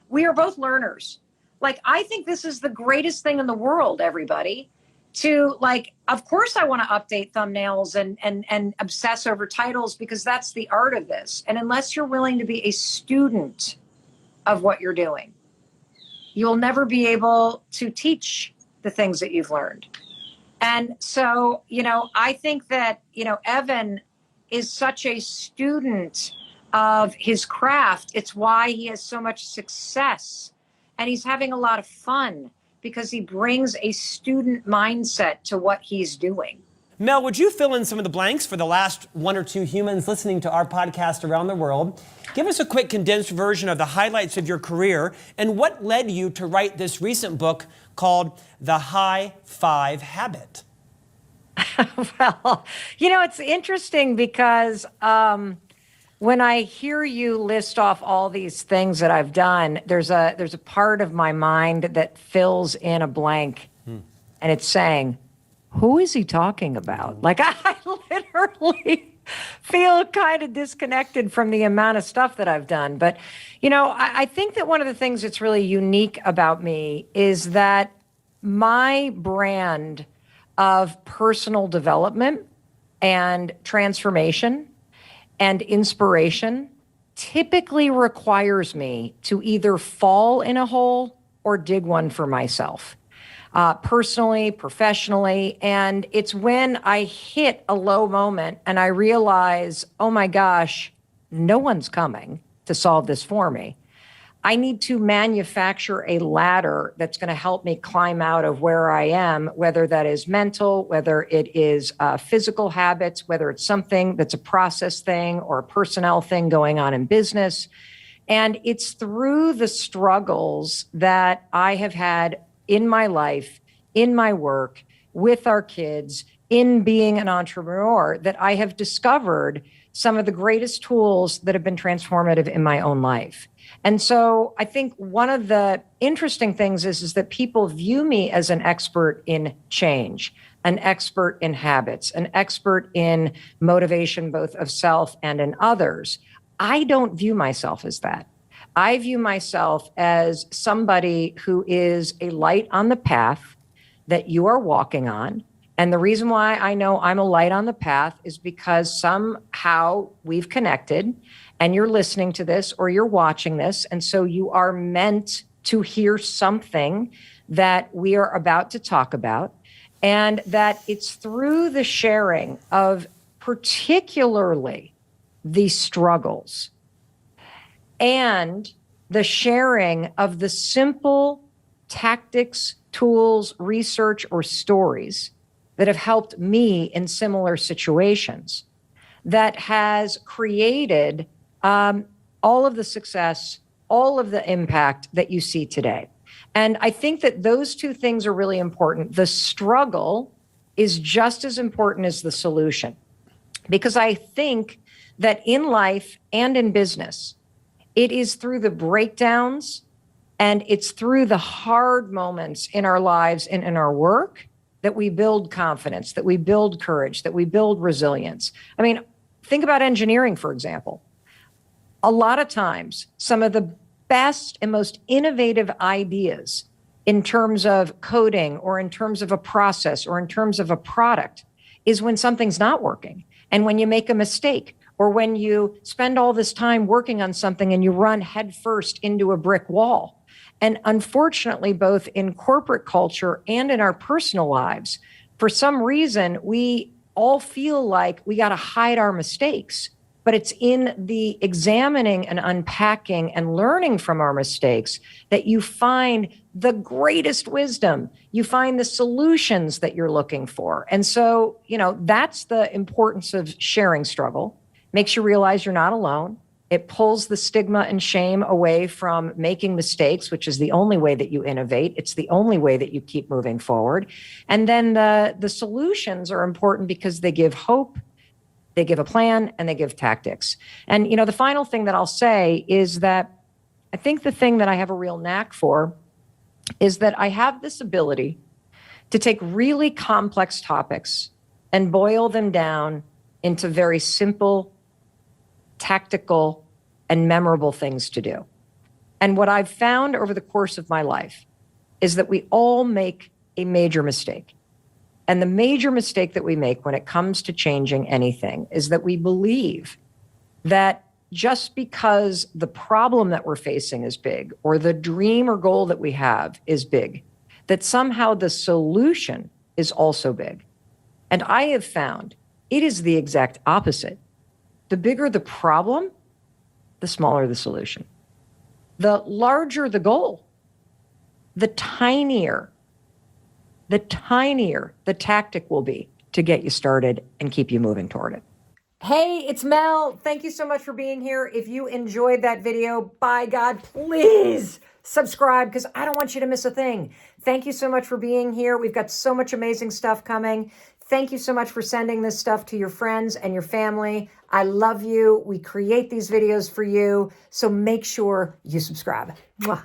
We are both learners. Like, I think this is the greatest thing in the world, everybody. To, like, of course I want to update thumbnails and obsess over titles because that's the art of this. And unless you're willing to be a student of what you're doing, you'll never be able to teach the things that you've learned. And so, I think that, Evan is such a student of his craft. It's why he has so much success. And he's having a lot of fun because he brings a student mindset to what he's doing. Mel, would you fill in some of the blanks for the last 1 or 2 humans listening to our podcast around the world? Give us a quick condensed version of the highlights of your career and what led you to write this recent book called The High 5 Habit. Well, it's interesting because when I hear you list off all these things that I've done, there's a part of my mind that fills in a blank, and it's saying, who is he talking about? Like, I literally feel kind of disconnected from the amount of stuff that I've done. But, I think that one of the things that's really unique about me is that my brand of personal development and transformation and inspiration typically requires me to either fall in a hole or dig one for myself. Personally, professionally. And it's when I hit a low moment and I realize, oh my gosh, no one's coming to solve this for me. I need to manufacture a ladder that's going to help me climb out of where I am, whether that is mental, whether it is physical habits, whether it's something that's a process thing or a personnel thing going on in business. And it's through the struggles that I have had in my life, in my work, with our kids, in being an entrepreneur, that I have discovered some of the greatest tools that have been transformative in my own life. And so I think one of the interesting things is that people view me as an expert in change, an expert in habits, an expert in motivation, both of self and in others. I don't view myself as that. I view myself as somebody who is a light on the path that you are walking on. And the reason why I know I'm a light on the path is because somehow we've connected and you're listening to this or you're watching this. And so you are meant to hear something that we are about to talk about, and that it's through the sharing of particularly the struggles and the sharing of the simple tactics, tools, research, or stories that have helped me in similar situations that has created all of the success, all of the impact that you see today. And I think that those two things are really important. The struggle is just as important as the solution, because I think that in life and in business, it is through the breakdowns and it's through the hard moments in our lives and in our work that we build confidence, that we build courage, that we build resilience. I mean, think about engineering, for example. A lot of times, some of the best and most innovative ideas in terms of coding or in terms of a process or in terms of a product is when something's not working and when you make a mistake or when you spend all this time working on something and you run headfirst into a brick wall. And unfortunately, both in corporate culture and in our personal lives, for some reason, we all feel like we got to hide our mistakes. But it's in the examining and unpacking and learning from our mistakes that you find the greatest wisdom. You find the solutions that you're looking for. And so, that's the importance of sharing struggle. Makes you realize you're not alone. It pulls the stigma and shame away from making mistakes, which is the only way that you innovate. It's the only way that you keep moving forward. And then the solutions are important because they give hope, they give a plan, and they give tactics. And, the final thing that I'll say is that I think the thing that I have a real knack for is that I have this ability to take really complex topics and boil them down into very simple, tactical, and memorable things to do. And what I've found over the course of my life is that we all make a major mistake. And the major mistake that we make when it comes to changing anything is that we believe that just because the problem that we're facing is big, or the dream or goal that we have is big, that somehow the solution is also big. And I have found it is the exact opposite. The bigger the problem, the smaller the solution. The larger the goal, the tinier the tactic will be to get you started and keep you moving toward it. Hey, it's Mel. Thank you so much for being here. If you enjoyed that video, by God, please subscribe because I don't want you to miss a thing. Thank you so much for being here. We've got so much amazing stuff coming. Thank you so much for sending this stuff to your friends and your family. I love you. We create these videos for you. So make sure you subscribe. Mwah.